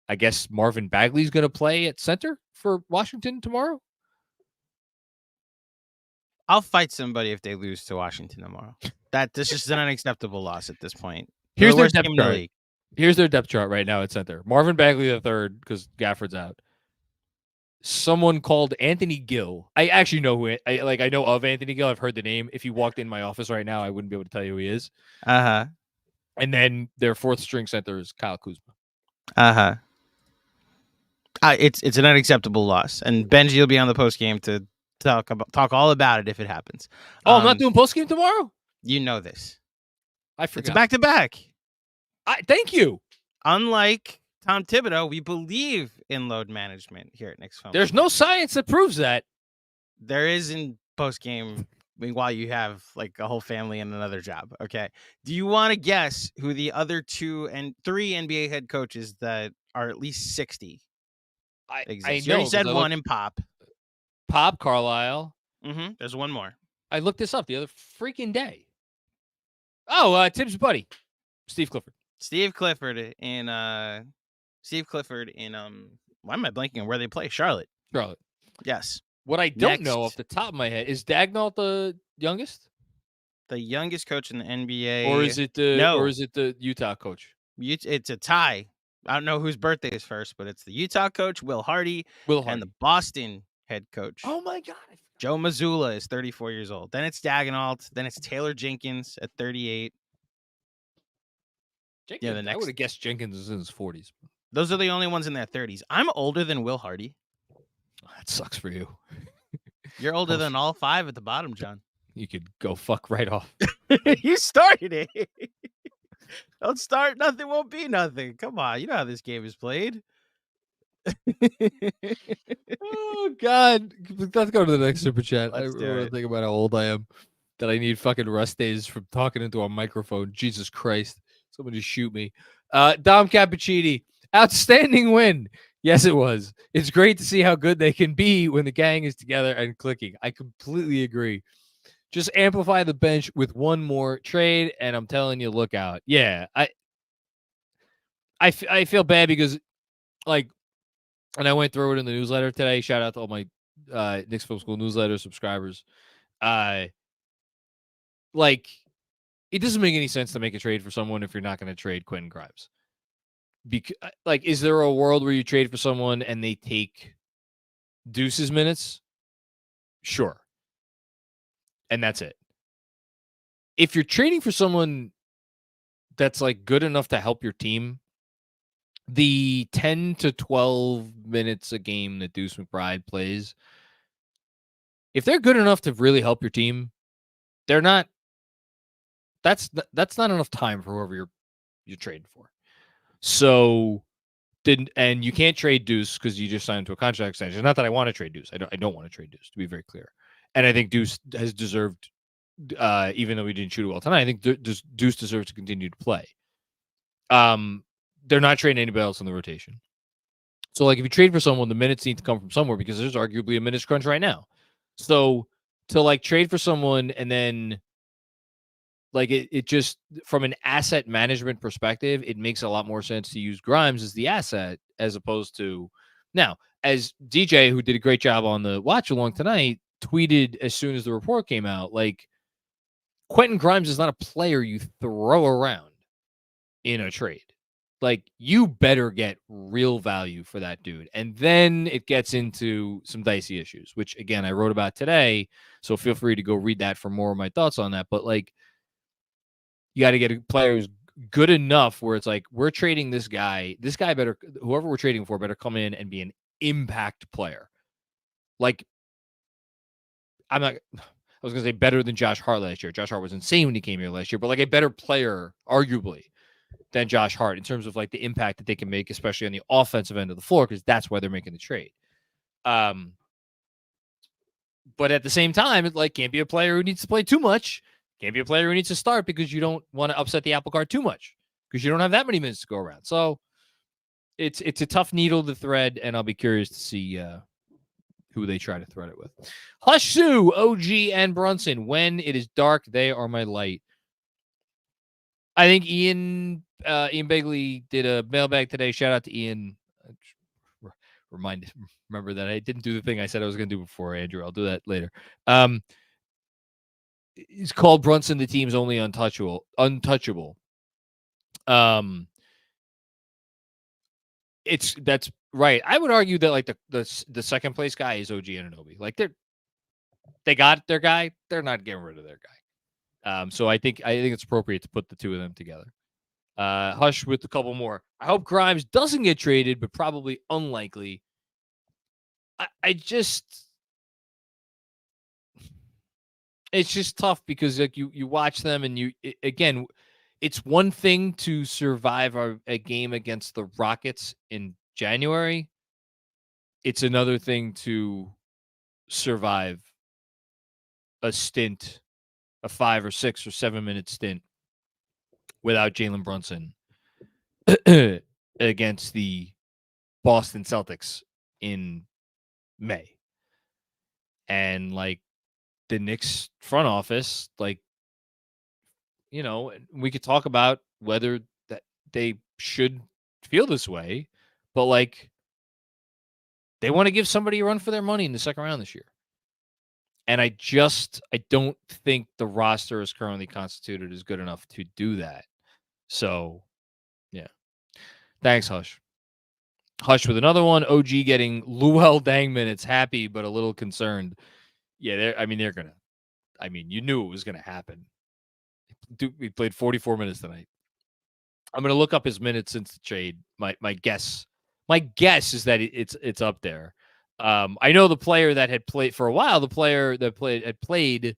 I guess Marvin Bagley's going to play at center for Washington tomorrow. I'll fight somebody if they lose to Washington tomorrow. This is an unacceptable loss at this point. Here's They're their the worst depth team in the chart. league. Here's their depth chart right now at center. Marvin Bagley the third because Gafford's out. Someone called Anthony Gill. I actually know who. I know of Anthony Gill. I've heard the name. If he walked in my office right now, I wouldn't be able to tell you who he is. And then their fourth string center is Kyle Kuzma. It's an unacceptable loss, and Benji will be on the post game to talk all about it if it happens. Oh, I'm not doing post game tomorrow. You know this. I forgot. It's back to back. Thank you. Unlike Tom Thibodeau, we believe in load management here at Knicks Film. There's no science that proves that. There is in post game while you have like a whole family and another job. Okay. Do you want to guess who the other 2 and 3 NBA head coaches that are at least 60 exist? I You already know, said 'cause one in Pop. Pop Carlisle. There's one more. I looked this up the other freaking day. Oh, Tibbs' buddy, Steve Clifford. Steve Clifford in why am I blanking on where they play? Charlotte. Yes. What I don't know off the top of my head is Dagnall the youngest? The youngest coach in the NBA. Or is it the Utah coach? It's a tie. I don't know whose birthday is first, but it's the Utah coach, Will Hardy, and the Boston head coach. Oh my God. Joe Mazzulla is 34 years old. Then it's Dagnall. Then it's Taylor Jenkins at 38. Jenkins, I would have guessed Jenkins is in his 40s. Those are the only ones in their 30s. I'm older than Will Hardy. That sucks for you. You're older than all 5 at the bottom, John. You could go fuck right off. You started it. Don't start. Nothing won't be nothing. Come on. You know how this game is played. Oh, God. Let's go to the next super chat. I Let's do really it. think about how old I am. That I need fucking rest days from talking into a microphone. Jesus Christ. Someone just shoot me. Dom Cappuccini, outstanding win. Yes, it was. It's great to see how good they can be when the gang is together and clicking. I completely agree. Just amplify the bench with one more trade, and I'm telling you, look out. Yeah, I feel bad because, like, and I went through it in the newsletter today. Shout out to all my Knicks Film School newsletter subscribers. Like, it doesn't make any sense to make a trade for someone if you're not going to trade Quentin Grimes. Because, like, is there a world where you trade for someone and they take Deuce's minutes? Sure. And that's it. If you're trading for someone that's, like, good enough to help your team, the 10 to 12 minutes a game that Deuce McBride plays, if they're good enough to really help your team, they're not. That's not enough time for whoever you're trading for. So and you can't trade Deuce because you just signed to a contract extension. Not that I want to trade Deuce. I don't want to trade Deuce, to be very clear. And I think Deuce has deserved, even though he didn't shoot it well tonight, I think Deuce deserves to continue to play. They're not trading anybody else in the rotation. So, like, if you trade for someone, the minutes need to come from somewhere because there's arguably a minutes crunch right now. So to, like, trade for someone and then, like, it just, from an asset management perspective, it makes a lot more sense to use Grimes as the asset as opposed to now, as DJ, who did a great job on the watch along tonight, tweeted as soon as the report came out, like, Quentin Grimes is not a player you throw around in a trade. Like, you better get real value for that dude. And then it gets into some dicey issues, which, again, I wrote about today. So feel free to go read that for more of my thoughts on that. But, like, you got to get a player who's good enough where it's like, we're trading this guy. This guy better, whoever we're trading for, better come in and be an impact player. Like, I was going to say better than Josh Hart last year. Josh Hart was insane when he came here last year, but, like, a better player, arguably, than Josh Hart in terms of, like, the impact that they can make, especially on the offensive end of the floor, because that's why they're making the trade. But at the same time, it, like, can't be a player who needs to play too much. Can't be a player who needs to start because you don't want to upset the apple cart too much because you don't have that many minutes to go around. So it's a tough needle to thread, and I'll be curious to see who they try to thread it with. Hush Sue, OG, and Brunson. When it is dark, they are my light. I think Ian Begley did a mailbag today. Shout out to Ian. Remember that I didn't do the thing I said I was going to do before, Andrew. I'll do that later. He's called Brunson the team's only untouchable. That's right. I would argue that, like, the second place guy is OG Anunoby. Like, they got their guy. They're not getting rid of their guy. So I think it's appropriate to put the two of them together. Hush with a couple more. I hope Grimes doesn't get traded, but probably unlikely. It's just tough because, like, you watch them and again, it's one thing to survive a game against the Rockets in January. It's another thing to survive a stint, a 5 or 6 or 7 minute stint without Jalen Brunson against the Boston Celtics in May. And, like, the Knicks front office, like, you know, we could talk about whether that they should feel this way, but, like, they want to give somebody a run for their money in the second round this year. And I don't think the roster is currently constituted is good enough to do that. So, yeah. Thanks, Hush. Hush with another one. OG getting Luol Deng minutes. Happy, but a little concerned. Yeah, they're going to. You knew it was going to happen. He played 44 minutes tonight. I'm going to look up his minutes since the trade. My guess is that it's up there. I know the player that had played for a while, the player that had played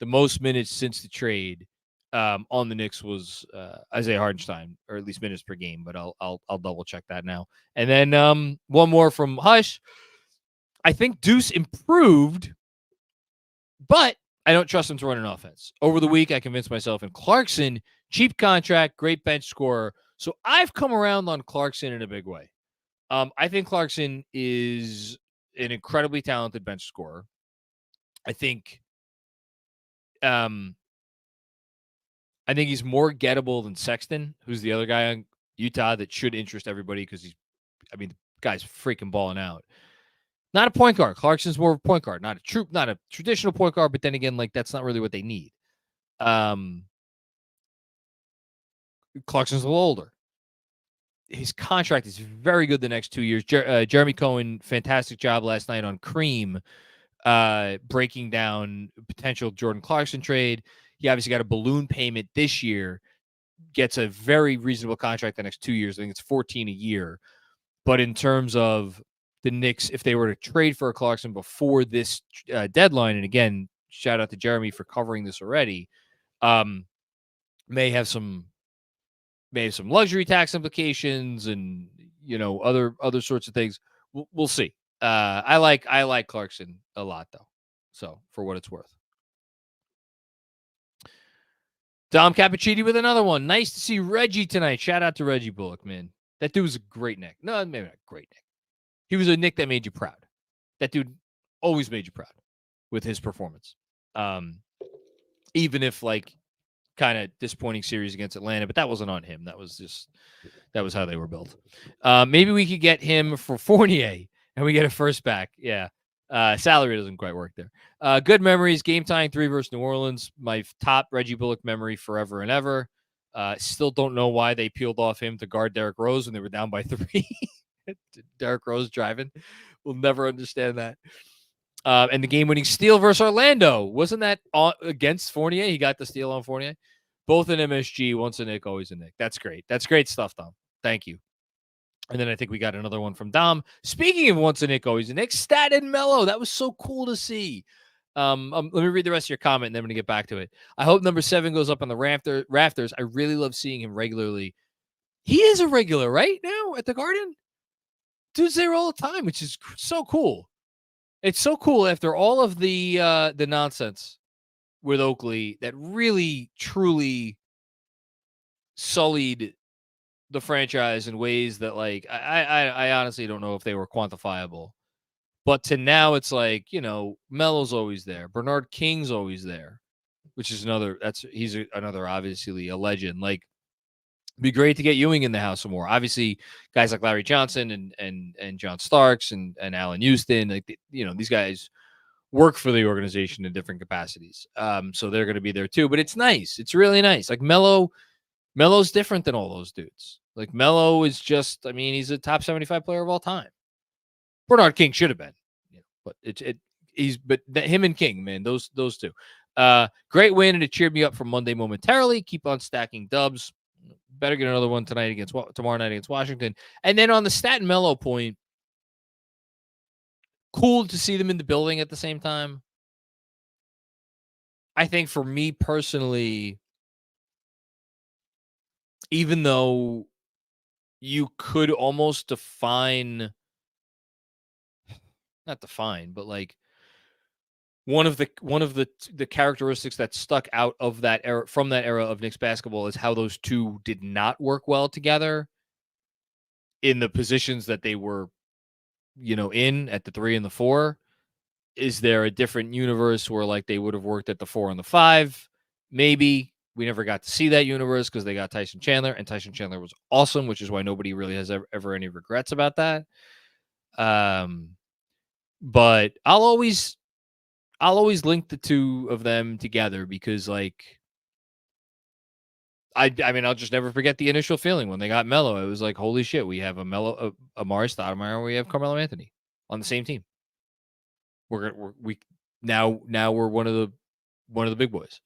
the most minutes since the trade on the Knicks was Isaiah Hartenstein, or at least minutes per game. But I'll double check that now. And then one more from Hush. I think Deuce improved, but I don't trust him to run an offense. Over the week, I convinced myself, and Clarkson cheap contract, great bench scorer. So I've come around on Clarkson in a big way. I think Clarkson is an incredibly talented bench scorer. I think he's more gettable than Sexton, who's the other guy on Utah that should interest everybody because the guy's freaking balling out. Not a point guard. Clarkson's more of a point guard, not a traditional point guard, but then again, like that's not really what they need. Clarkson's a little older. His contract is very good the next 2 years. Jeremy Cohen, fantastic job last night on Cream, breaking down potential Jordan Clarkson trade. He obviously got a balloon payment this year, gets a very reasonable contract the next 2 years. I think it's $14 a year. But in terms of the Knicks, if they were to trade for a Clarkson before this deadline, and again, shout out to Jeremy for covering this already, may have some luxury tax implications and other sorts of things. We'll see. I like Clarkson a lot though. So for what it's worth. Dom Cappuccini with another one. Nice to see Reggie tonight. Shout out to Reggie Bullock, man. That dude was a great Knick. No, maybe not great Knick. He was a Knick that made you proud. That dude always made you proud with his performance. Even if kind of disappointing series against Atlanta, but that wasn't on him. That was how they were built. Maybe we could get him for Fournier and we get a first back. Yeah. Salary doesn't quite work there. Good memories. Game tying 3 versus New Orleans. My top Reggie Bullock memory forever and ever. Still don't know why they peeled off him to guard Derrick Rose when they were down by 3. Derrick Rose driving. We'll never understand that. And the game-winning steal versus Orlando. Wasn't that against Fournier? He got the steal on Fournier. Both an MSG. Once a Knick, always a Knick. That's great. That's great stuff, Dom. Thank you. And then I think we got another one from Dom. Speaking of once a Knick, always a Knick, Stat and Melo. That was so cool to see. Let me read the rest of your comment, and then I'm going to get back to it. I hope number 7 goes up on the rafters. I really love seeing him regularly. He is a regular right now at the Garden. Dude's there all the time, which is so cool. It's so cool after all of the nonsense with Oakley that really, truly sullied the franchise in ways that, I honestly don't know if they were quantifiable. But to now, it's Melo's always there. Bernard King's always there, which is another obviously a legend. It'd be great to get Ewing in the house some more. Obviously, guys like Larry Johnson and John Starks and Allen Houston, these guys work for the organization in different capacities. So they're going to be there too. But it's nice. It's really nice. Melo's different than all those dudes. Melo is just, he's a top 75 player of all time. Bernard King should have been, but him and King, man, those two. Great win, and it cheered me up for Monday momentarily. Keep on stacking dubs. Better get another one tomorrow night against Washington. And then on the Stat and Melo point, cool to see them in the building at the same time. I think for me personally, even though you could almost not define, but one of the characteristics that stuck out of that era, from that era of Knicks basketball, is how those two did not work well together in the positions that they were, in at the 3 and the 4. Is there a different universe where they would have worked at the 4 and the 5? Maybe. We never got to see that universe because they got Tyson Chandler, and Tyson Chandler was awesome, which is why nobody really has ever any regrets about that. But I'll always link the two of them together because I'll just never forget the initial feeling when they got Melo. It was holy shit, we have a Melo, Amari Stoudemire, we have Carmelo Anthony on the same team. We're one of the big boys.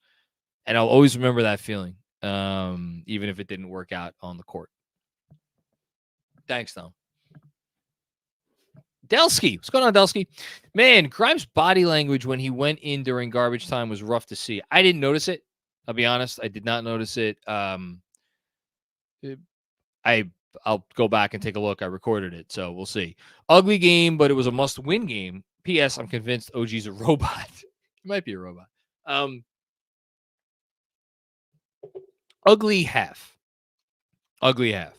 And I'll always remember that feeling, even if it didn't work out on the court. Thanks, Tom. Delsky. What's going on, Delsky? Man, Grimes' body language when he went in during garbage time was rough to see. I didn't notice it. I'll be honest. I did not notice it. I'll go back and take a look. I recorded it, so we'll see. Ugly game, but it was a must-win game. P.S. I'm convinced OG's a robot. He might be a robot. Ugly half. Ugly half.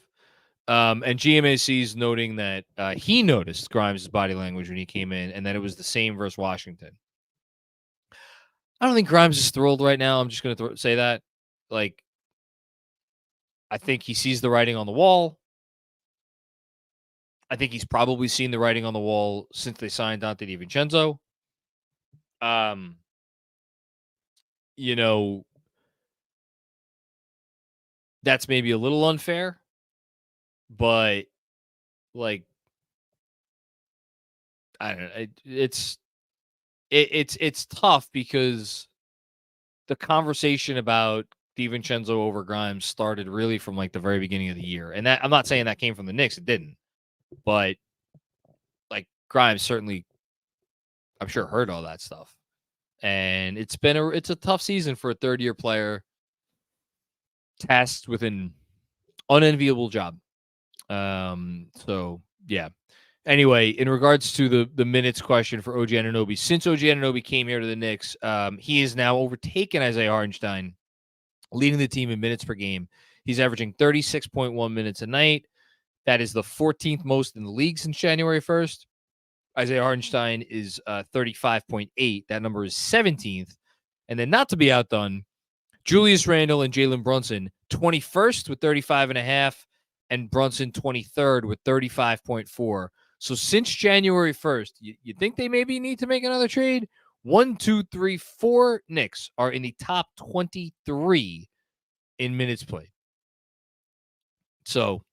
And GMAC is noting that he noticed Grimes' body language when he came in, and that it was the same versus Washington. I don't think Grimes is thrilled right now. I'm just going to say that. Like, I think he sees the writing on the wall. I think he's probably seen the writing on the wall since they signed Dante DiVincenzo. You know, that's maybe a little unfair, but like, I don't know. It's tough because the conversation about DiVincenzo over Grimes started really from like the very beginning of the year, and that I'm not saying that came from the Knicks. It didn't, but like Grimes certainly, I'm sure, heard all that stuff, and it's a tough season for a third-year player tasked with an unenviable job. So yeah. Anyway, in regards to the minutes question for OG Anunoby, since OG Anunoby came here to the Knicks, he is now overtaken Isaiah Hartenstein, leading the team in minutes per game. He's averaging 36.1 minutes a night. That is the 14th most in the league since January 1st. Isaiah Hartenstein is 35.8. That number is 17th. And then, not to be outdone, Julius Randle and Jalen Brunson, 21st with 35.5, and Brunson 23rd with 35.4. So since January 1st, you think they maybe need to make another trade? 1, 2, 3, 4 Knicks are in the top 23 in minutes played. So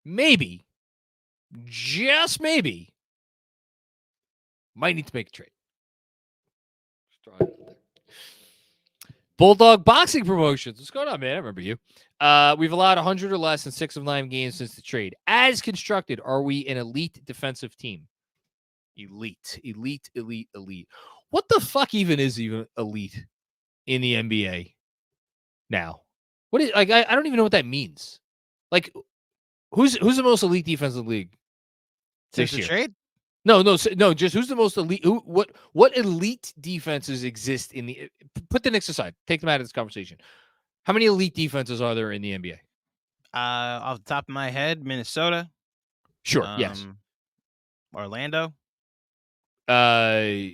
maybe, just maybe, might need to make a trade. Bulldog Boxing Promotions. What's going on, man? I remember you. We've allowed 100 or less in 6 of 9 games since the trade. As constructed, are we an elite defensive team? Elite. What the fuck even is even elite in the NBA now? What is like? I don't even know what that means. Like, who's the most elite defense in the league Since this the year? trade? No. Just who's the most elite? What elite defenses exist in the? Put the Knicks aside. Take them out of this conversation. How many elite defenses are there in the NBA? Off the top of my head, Minnesota. Sure. Yes. Orlando. Oh,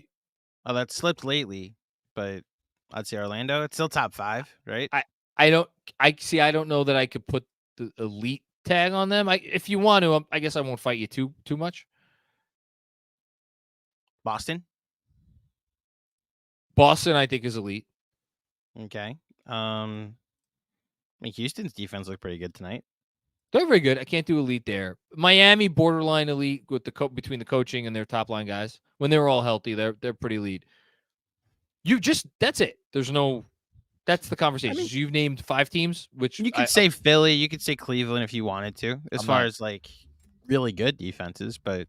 that slipped lately, but I'd say Orlando. It's still top 5, right? I don't know that I could put the elite tag on them. If you want to, I guess I won't fight you too much. Boston, I think, is elite. okay. I mean, Houston's defense looked pretty good tonight. They're very good. I can't do elite there. Miami, borderline elite with between the coaching and their top line guys. When they were all healthy, they're pretty elite. That's it. That's the conversation. You've named 5 teams, which you could say Philly, you could say Cleveland if you wanted to, as like really good defenses, but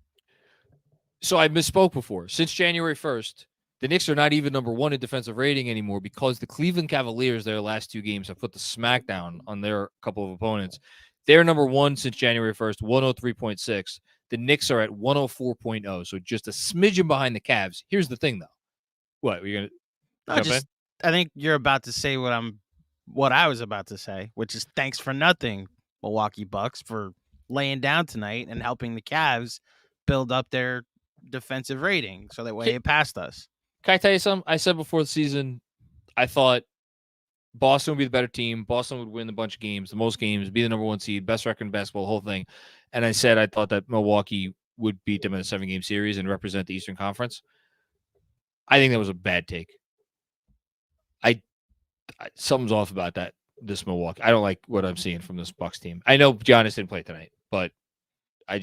so I misspoke before. Since January 1st, the Knicks are not even number 1 in defensive rating anymore because the Cleveland Cavaliers, their last 2 games, have put the smackdown on their couple of opponents. They're number 1 since January 1st, 103.6. The Knicks are at 104.0, so just a smidgen behind the Cavs. Here's the thing, though. What, are you going to jump in? I think you're about to say what I was about to say, which is thanks for nothing, Milwaukee Bucks, for laying down tonight and helping the Cavs build up their defensive rating so that way it passed us. Can I tell you something? I said before the season, I thought Boston would be the better team. Boston would win a bunch of games, the most games, be the number 1 seed, best record in basketball, the whole thing. And I said I thought that Milwaukee would beat them in a 7-game series and represent the Eastern Conference. I think that was a bad take. Something's off about that. This Milwaukee, I don't like what I'm seeing from this Bucks team. I know Giannis didn't play tonight, but I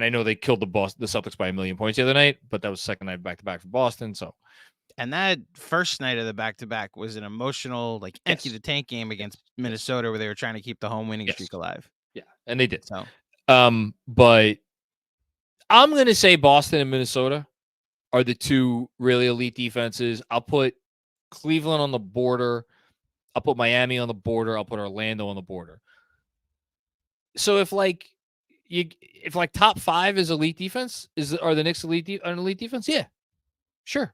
know they killed the Celtics by 1 million points the other night, but that was second night back-to-back for Boston. So, and that first night of the back-to-back was an emotional, empty the tank game against Minnesota, where they were trying to keep the home winning streak alive. Yeah, and they did. So, but I'm gonna say Boston and Minnesota are the 2 really elite defenses. I'll put Cleveland on the border. I'll put Miami on the border. I'll put Orlando on the border. So if top 5 is elite defense, are the Knicks an elite defense? Yeah, sure,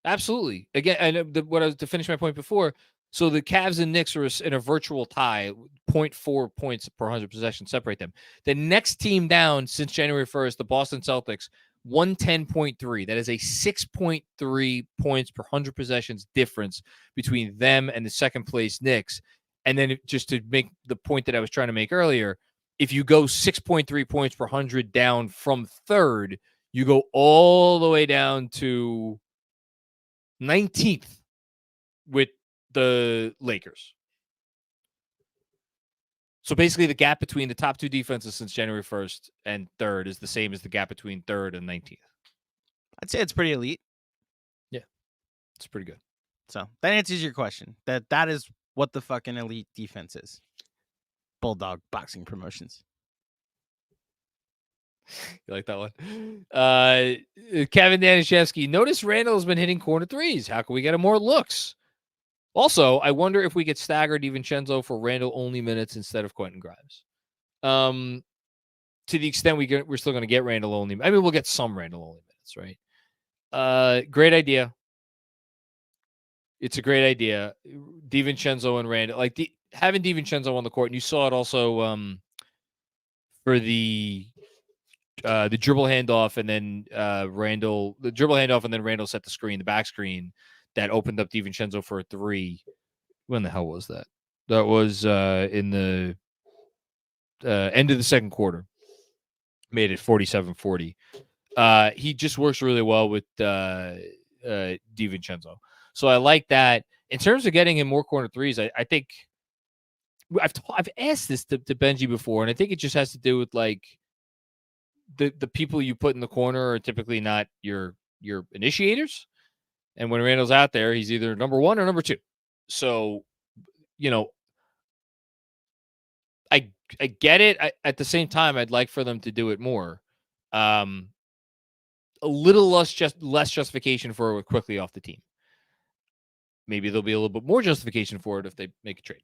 absolutely. Again, and to finish my point before, So the Cavs and Knicks are in a virtual tie, 0.4 points per 100 possessions separate them. The next team down since January 1st, the Boston Celtics, 110.3. That is a 6.3 points per 100 possessions difference between them and the second place Knicks. And then just to make the point that I was trying to make earlier, if you go 6.3 points per 100 down from third, you go all the way down to 19th with the Lakers. So basically the gap between the top two defenses since January 1st and third is the same as the gap between third and 19th. I'd say it's pretty elite. Yeah, it's pretty good. So that answers your question. That is what the fucking elite defense is. Bulldog Boxing Promotions. You like that one? Kevin Danishevsky, notice Randle has been hitting corner threes. How can we get him more looks? Also, I wonder if we could stagger DiVincenzo for Randle only minutes instead of Quentin Grimes. To the extent we're still going to get Randle only. I mean, we'll get some Randle only minutes, right? Great idea. It's a great idea. DiVincenzo and Randle, having DiVincenzo on the court, and you saw it also for the dribble handoff, and then Randle set the screen, the back screen that opened up DiVincenzo for a three. When the hell was that? That was in the end of the second quarter. Made it 47-40. He just works really well with DiVincenzo. So I like that. In terms of getting him more corner threes, I think I've asked this to Benji before, and I think it just has to do with the people you put in the corner are typically not your initiators. And when Randle's out there, he's either number one or number two. So, I get it. At the same time, I'd like for them to do it more. A little less justification for it quickly off the team. Maybe there'll be a little bit more justification for it if they make a trade.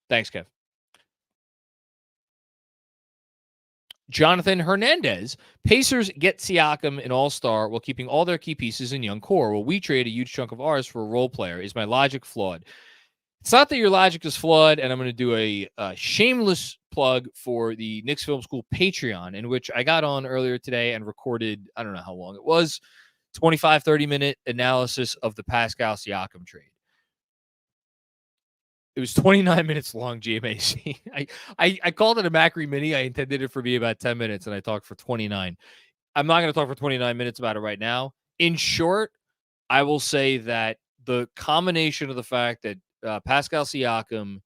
Thanks, Kev. Jonathan Hernandez. Pacers get Siakam an all-star while keeping all their key pieces in young core. Will we trade a huge chunk of ours for a role player? Is my logic flawed? It's not that your logic is flawed, and I'm going to do a shameless plug for the Knicks Film School Patreon, in which I got on earlier today and recorded, I don't know how long it was, 25, 30-minute analysis of the Pascal Siakam trade. It was 29 minutes long, GMAC. I called it a Macri mini. I intended it for me about 10 minutes, and I talked for 29. I'm not going to talk for 29 minutes about it right now. In short, I will say that the combination of the fact that Pascal Siakam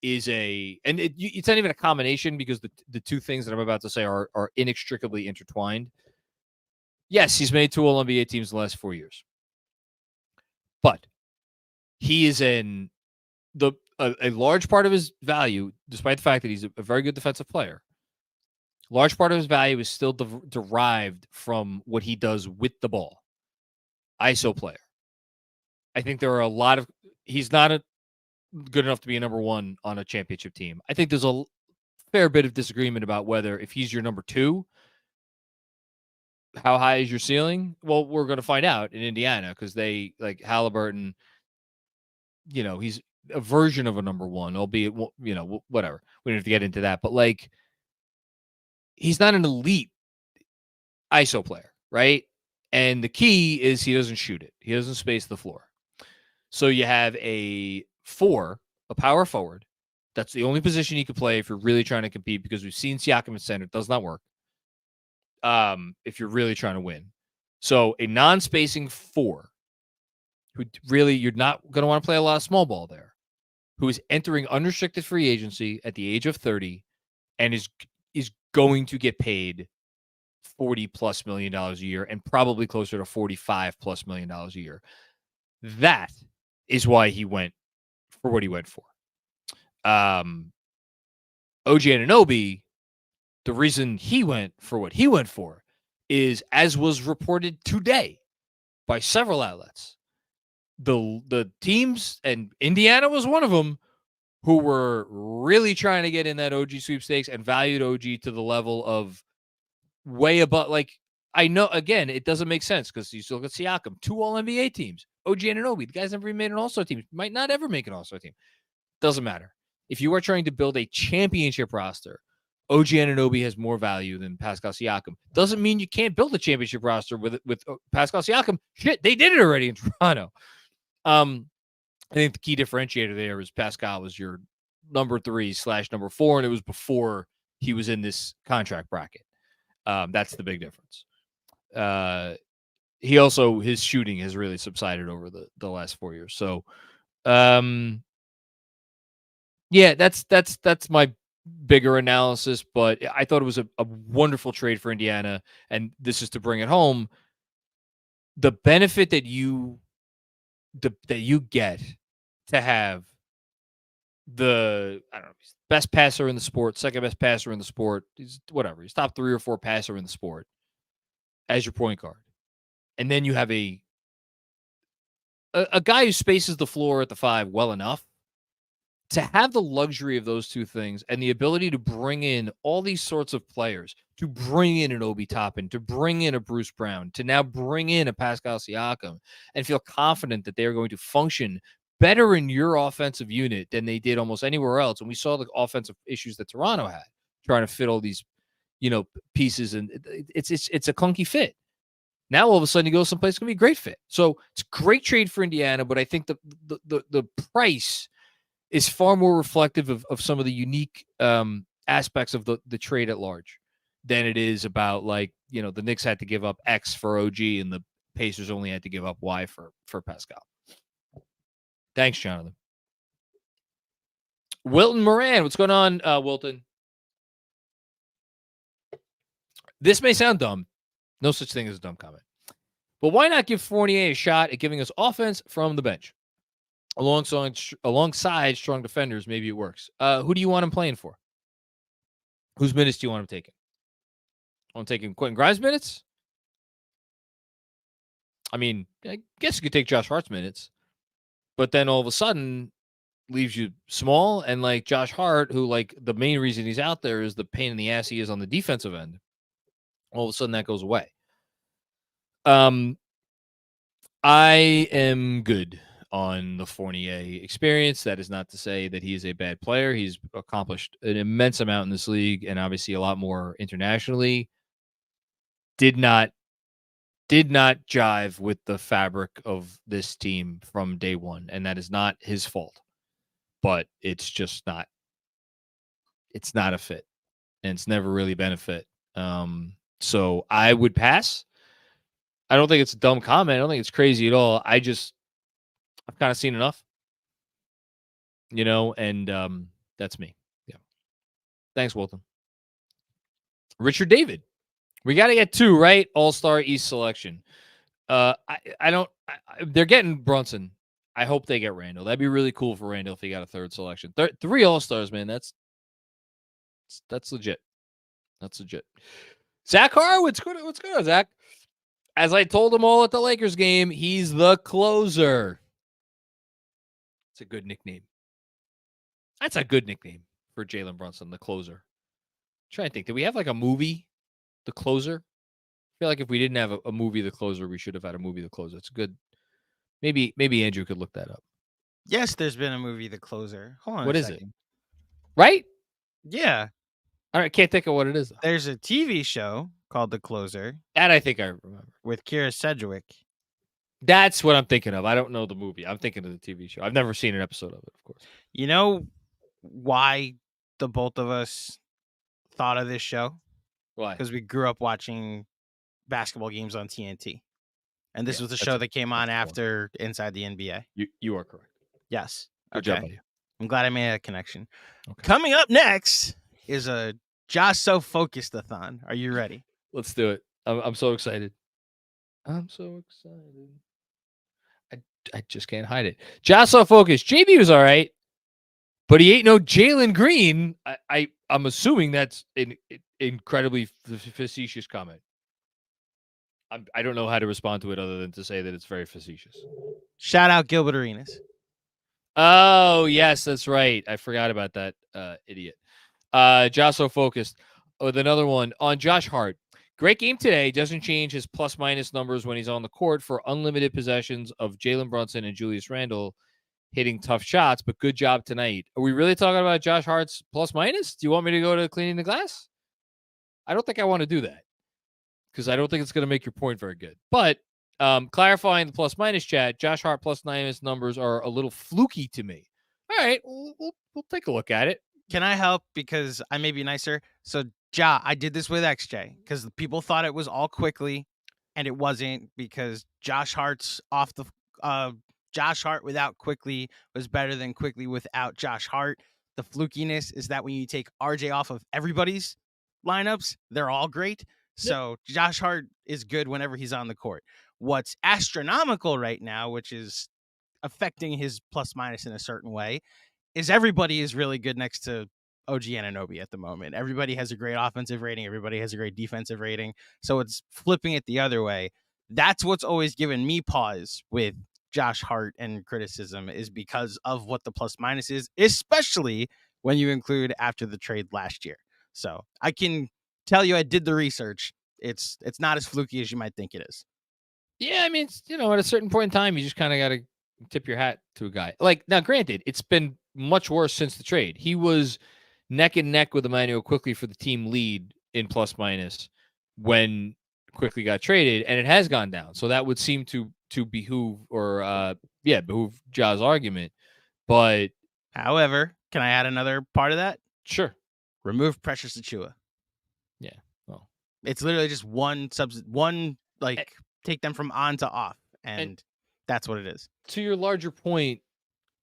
is it's not even a combination because the two things that I'm about to say are inextricably intertwined. Yes, he's made two All-NBA teams in the last 4 years. But he is a large part of his value, despite the fact that he's a very good defensive player, large part of his value is still derived from what he does with the ball. ISO player. I think there are he's not good enough to be a number one on a championship team. I think there's a fair bit of disagreement about whether if he's your number two, how high is your ceiling? Well, we're going to find out in Indiana because they Halliburton, he's a version of a number one, albeit, whatever. We don't have to get into that. But he's not an elite ISO player, right? And the key is he doesn't shoot it. He doesn't space the floor. So you have a power forward. That's the only position you could play if you're really trying to compete, because we've seen Siakam at center. It does not work. If you're really trying to win. So a non-spacing four, who really you're not going to want to play a lot of small ball there, who is entering unrestricted free agency at the age of 30 and is going to get paid $40+ million a year and probably closer to $45+ million a year. That is why he went for what he went for. OG Anunoby, the reason he went for what he went for is, as was reported today by several outlets, the teams, and Indiana was one of them, who were really trying to get in that OG sweepstakes and valued OG to the level of way above. I know, again, it doesn't make sense because you still look at Siakam, 2 All-NBA teams. OG Anunoby, the guy's never even made an All-Star team. Might not ever make an All-Star team. Doesn't matter. If you are trying to build a championship roster, OG Anunoby has more value than Pascal Siakam. Doesn't mean you can't build a championship roster with Pascal Siakam. Shit, they did it already in Toronto. I think the key differentiator there is Pascal was your number 3/number 4, and it was before he was in this contract bracket. That's the big difference. He also, his shooting has really subsided over the last 4 years. So, yeah, that's my bigger analysis, but I thought it was a wonderful trade for Indiana. And this is to bring it home. The benefit that you get to have the, I don't know, best passer in the sport, second best passer in the sport, he's top 3 or 4 passer in the sport as your point guard. And then you have a guy who spaces the floor at the 5 well enough to have the luxury of those two things and the ability to bring in all these sorts of players, to bring in an Obi Toppin, to bring in a Bruce Brown, to now bring in a Pascal Siakam, and feel confident that they're going to function better in your offensive unit than they did almost anywhere else. And we saw the offensive issues that Toronto had trying to fit all these, pieces, and it's a clunky fit. Now all of a sudden you go someplace, it's going to be a great fit. So it's a great trade for Indiana, but I think the price is far more reflective of some of the unique aspects of the trade at large than it is about, like, the Knicks had to give up X for OG and the Pacers only had to give up Y for Pascal. Thanks, Jonathan. Wilton Moran, what's going on, Wilton? This may sound dumb. No such thing as a dumb comment. But why not give Fournier a shot at giving us offense from the bench? Alongside strong defenders, maybe it works. Who do you want him playing for? Whose minutes do you want him taking? Want him taking Quentin Grimes' minutes? I mean, I guess you could take Josh Hart's minutes, but then all of a sudden leaves you small, and like Josh Hart, who, like, the main reason he's out there is the pain in the ass he is on the defensive end. All of a sudden that goes away. I am good on the Fournier experience. That is not to say that he is a bad player. He's accomplished an immense amount in this league and obviously a lot more internationally. Did not jive with the fabric of this team from day one, and that is not his fault. But it's just not. It's not a fit, and it's never really been a fit. So I would pass. I don't think it's a dumb comment. I don't think it's crazy at all. I've kind of seen enough, and that's me. Yeah. Thanks, Wilton. Richard David. We got to get 2, right? All-Star East selection. They're getting Brunson. I hope they get Randle. That'd be really cool for Randle if he got a 3rd selection. 3 All-Stars, man. That's legit. That's legit. Zach Horowitz, what's going on, Zach? As I told him all at the Lakers game, he's the closer. It's a good nickname. That's a good nickname for Jalen Brunson, the closer. I'm trying to think, did we have like a movie, The Closer? I feel like if we didn't have a movie, The Closer, we should have had a movie, The Closer. It's good. Maybe Andrew could look that up. Yes, there's been a movie, The Closer. Hold on. What is it? Right? Yeah. All right, can't think of what it is, though. There's a TV show called The Closer. That I think I remember. With Kira Sedgwick. That's what I'm thinking of. I don't know the movie. I'm thinking of the TV show. I've never seen an episode of it, of course. You know why the both of us thought of this show? Why? Because we grew up watching basketball games on TNT. And this was the show that came on after Inside the NBA. You are correct. Yes. Good job, buddy. I'm glad I made that connection. Okay. Coming up next is a Josh So Focused-a-thon. Are you ready? Let's do it. I'm so excited. I'm so excited. I just can't hide it. Josh So Focused. JB was all right, but he ain't no Jalen Green. I'm assuming that's an incredibly facetious comment. I don't know how to respond to it other than to say that it's very facetious. Shout out Gilbert Arenas. Oh, yes, that's right. I forgot about that idiot. Josh So Focused. With another one on Josh Hart. Great game today. Doesn't change his plus minus numbers when he's on the court for unlimited possessions of Jalen Brunson and Julius Randle hitting tough shots, but good job tonight. Are we really talking about Josh Hart's plus minus? Do you want me to go to cleaning the glass? I don't think I want to do that because I don't think it's going to make your point very good. But clarifying the plus minus chat, Josh Hart plus minus numbers are a little fluky to me. All right, we'll take a look at it. Can I help because I may be nicer? So, I did this with XJ because people thought it was all quickly, and it wasn't because Josh Hart's off the Josh Hart without quickly was better than quickly without Josh Hart. The flukiness is that when you take RJ off of everybody's lineups, they're all great. So Josh Hart is good whenever he's on the court. What's astronomical right now, which is affecting his plus minus in a certain way, is everybody is really good next to OG Anunoby at the moment. Everybody has a great offensive rating. Everybody has a great defensive rating. So it's flipping it the other way. That's what's always given me pause with Josh Hart and criticism is because of what the plus minus is, especially when you include after the trade last year. So I can tell you I did the research. It's not as fluky as you might think it is. Yeah, I mean, at a certain point in time, you just kind of got to tip your hat to a guy. Like, now, granted, it's been much worse since the trade. He was neck and neck with Emmanuel Quickly for the team lead in plus minus when Quickly got traded, and it has gone down. So that would seem to behoove behoove Ja's argument. But however, can I add another part of that? Sure. Remove Precious Achiuwa. Yeah. Well, it's literally just take them from on to off, and that's what it is. To your larger point,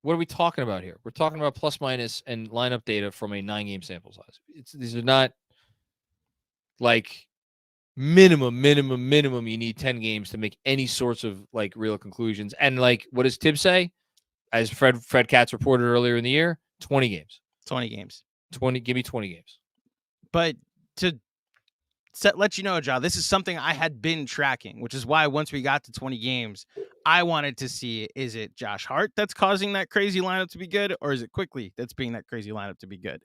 what are we talking about here? We're talking about plus minus and lineup data from a 9-game sample size. These are not like minimum. You need 10 games to make any sorts of like real conclusions. And like, what does Tibbs say? As Fred Katz reported earlier in the year, 20 games. 20 games. 20. Give me 20 games. But to let you know, Ja, this is something I had been tracking, which is why once we got to 20 games, I wanted to see, is it Josh Hart that's causing that crazy lineup to be good, or is it Quickly that's being that crazy lineup to be good?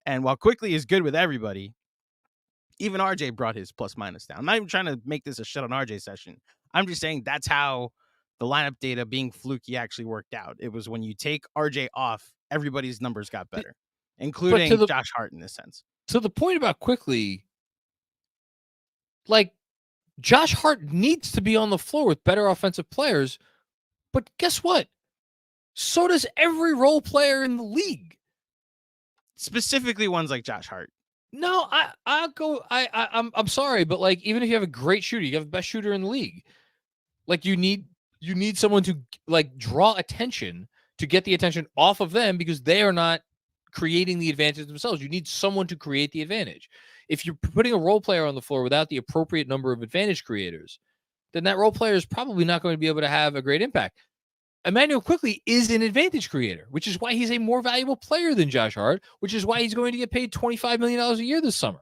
And while Quickly is good with everybody, even RJ brought his plus minus down. I'm not even trying to make this a shut on RJ session. I'm just saying that's how the lineup data being fluky actually worked out. It was when you take RJ off, everybody's numbers got better, including Josh Hart in this sense. To the point about Quickly, like, Josh Hart needs to be on the floor with better offensive players, but guess what? So does every role player in the league. Specifically ones like Josh Hart. No, I'm sorry, but like, even if you have a great shooter, you have the best shooter in the league. Like, you need someone to like draw attention, to get the attention off of them because they are not creating the advantage themselves. You need someone to create the advantage. If you're putting a role player on the floor without the appropriate number of advantage creators, then that role player is probably not going to be able to have a great impact. Emmanuel Quickly is an advantage creator, which is why he's a more valuable player than Josh Hart, which is why he's going to get paid $25 million a year this summer.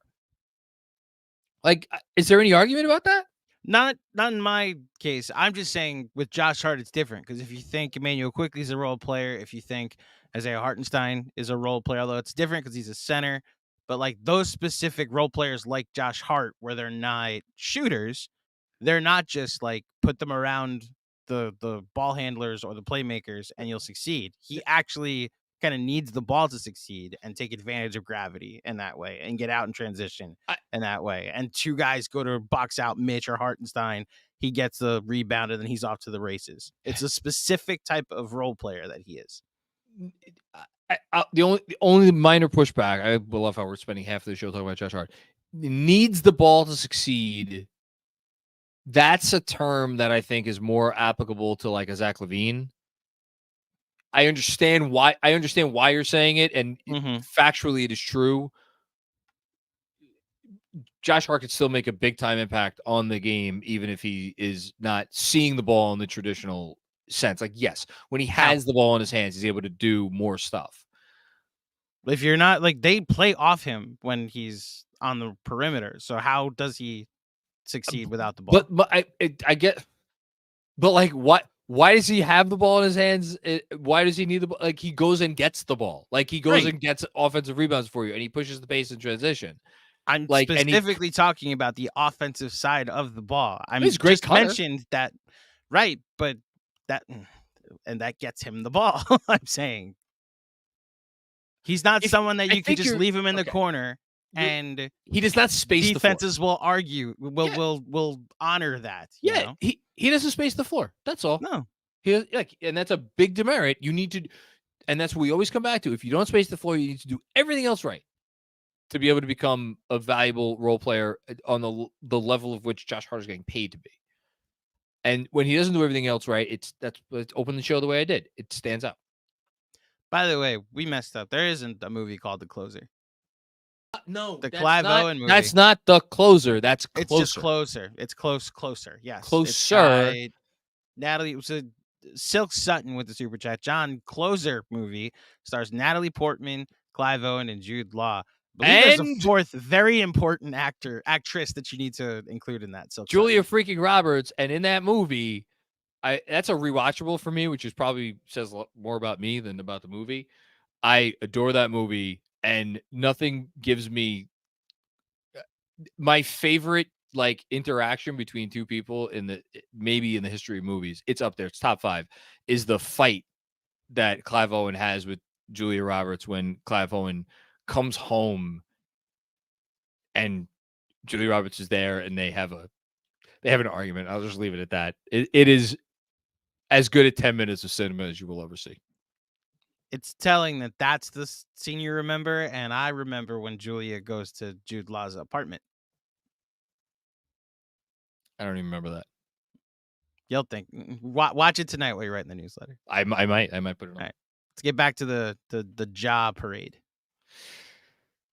Like, is there any argument about that? Not in my case. I'm just saying with Josh Hart, it's different because if you think Emmanuel Quickly is a role player, if you think Isaiah Hartenstein is a role player, although it's different because he's a center, but like those specific role players like Josh Hart, where they're not shooters, they're not just like put them around the ball handlers or the playmakers and you'll succeed. He actually kind of needs the ball to succeed and take advantage of gravity in that way and get out in transition in that way. And two guys go to box out Mitch or Hartenstein. He gets the rebound and then he's off to the races. It's a specific type of role player that he is. The only minor pushback, I love how we're spending half of the show talking about Josh Hart, needs the ball to succeed. That's a term that I think is more applicable to like a Zach LaVine. I understand why you're saying it, and factually it is true. Josh Hart could still make a big time impact on the game, even if he is not seeing the ball in the traditional sense. Like, yes, when he has the ball in his hands, he's able to do more stuff. If you're not like, they play off him when he's on the perimeter. So how does he succeed without the ball? But I get, but like, what? Why does he have the ball in his hands? Why does he need the ball? Like, he goes and gets the ball. Like, he goes and gets offensive rebounds for you, and he pushes the pace in transition. I'm Like, specifically talking about the offensive side of the ball. I'm He's a great just cutter. mentioned that, right? But that gets him the ball. I'm saying he's not someone that you could just leave him in the corner and he does not space defenses the floor. will argue. Will honor that. You know? He doesn't space the floor. That's all. No, and that's a big demerit. You need to, and that's what we always come back to. If you don't space the floor, you need to do everything else right to be able to become a valuable role player on the level of which Josh Hart is getting paid to be. And when he doesn't do everything else right, let's open the show the way I did. It stands out. By the way, we messed up. There isn't a movie called The Closer. No, the Clive Owen movie. That's not The Closer. That's Closer. It's just Closer. It's Closer. Yes. Closer. Natalie, it was a Silk Sutton with the super chat. John, Closer movie stars Natalie Portman, Clive Owen, and Jude Law. There's a fourth very important actress that you need to include in that. Silk Julia Sutton. freaking Roberts. And in that movie, that's a rewatchable for me, which is probably says more about me than about the movie. I adore that movie, and nothing gives me my favorite like interaction between two people maybe in the history of movies. It's up there. It's top 5. Is the fight that Clive Owen has with Julia Roberts when Clive Owen comes home and Julia Roberts is there and they have an argument. I'll just leave it at that. It is as good at 10 minutes of cinema as you will ever see. It's telling that that's the scene you remember, and I remember when Julia goes to Jude Law's apartment. I don't even remember that. You'll think. Watch it tonight while you're writing the newsletter. I might put it on. All right. Let's get back to the job parade.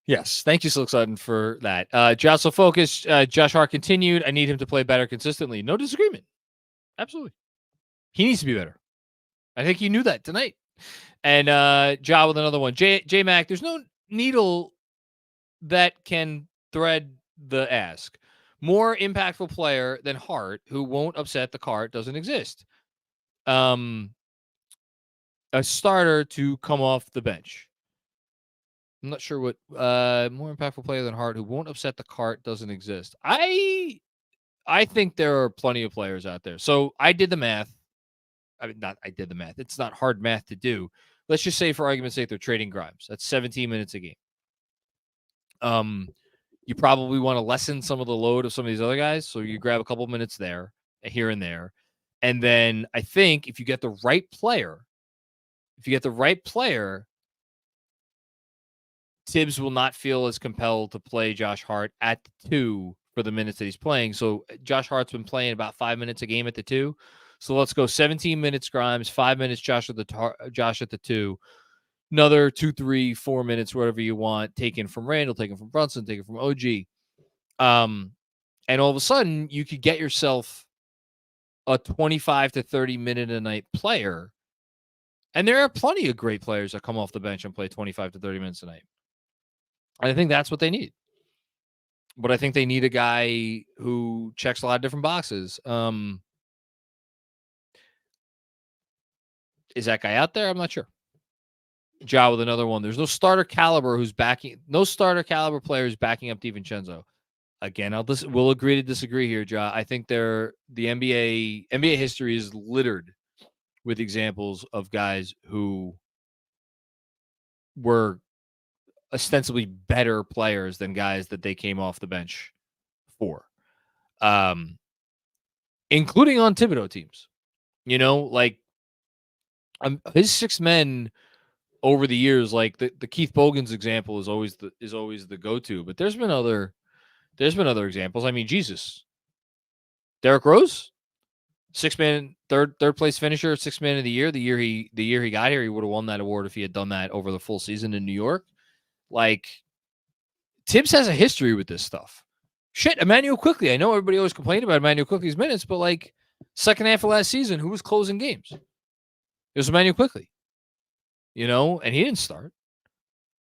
Yes. Thank you, Silk Sutton, for that. Jostle Focus, Josh Hart continued. I need him to play better consistently. No disagreement. Absolutely. He needs to be better. I think you knew that tonight. And Ja with another one. J-Mac, there's no needle that can thread the ask. More impactful player than Hart, who won't upset the cart, doesn't exist. A starter to come off the bench. I'm not sure what more impactful player than Hart who won't upset the cart doesn't exist. I think there are plenty of players out there. So I did the math. I did the math. It's not hard math to do. Let's just say, for argument's sake, they're trading Grimes. That's 17 minutes a game. You probably want to lessen some of the load of some of these other guys. So you grab a couple minutes there, here and there. And then I think if you get the right player, Tibbs will not feel as compelled to play Josh Hart at the 2 for the minutes that he's playing. So Josh Hart's been playing about 5 minutes a game at the 2. So let's go 17 minutes Grimes, 5 minutes Josh at the 2. Another 2, 3, 4 minutes, whatever you want, taken from Randle, taken from Brunson, taken from OG. And all of a sudden, you could get yourself a 25 to 30 minute a night player. And there are plenty of great players that come off the bench and play 25 to 30 minutes a night. And I think that's what they need. But I think they need a guy who checks a lot of different boxes. Is that guy out there? I'm not sure. Ja with another one. There's no starter caliber players backing up DiVincenzo. Again, we'll agree to disagree here, Ja. I think the NBA history is littered with examples of guys who were ostensibly better players than guys that they came off the bench for, including on Thibodeau teams. You know, like his 6 men over the years, like the Keith Bogans example is always the go-to, but there's been other examples. I mean, Jesus, Derrick Rose, 6-man, third place finisher, 6th man of the year. The year he got here, he would have won that award if he had done that over the full season in New York. Like, Tibbs has a history with this stuff. Shit, Emmanuel Quickley. I know everybody always complained about Emmanuel Quickley's minutes, but like second half of last season, who was closing games? It was Emmanuel Quickley. You know, and he didn't start.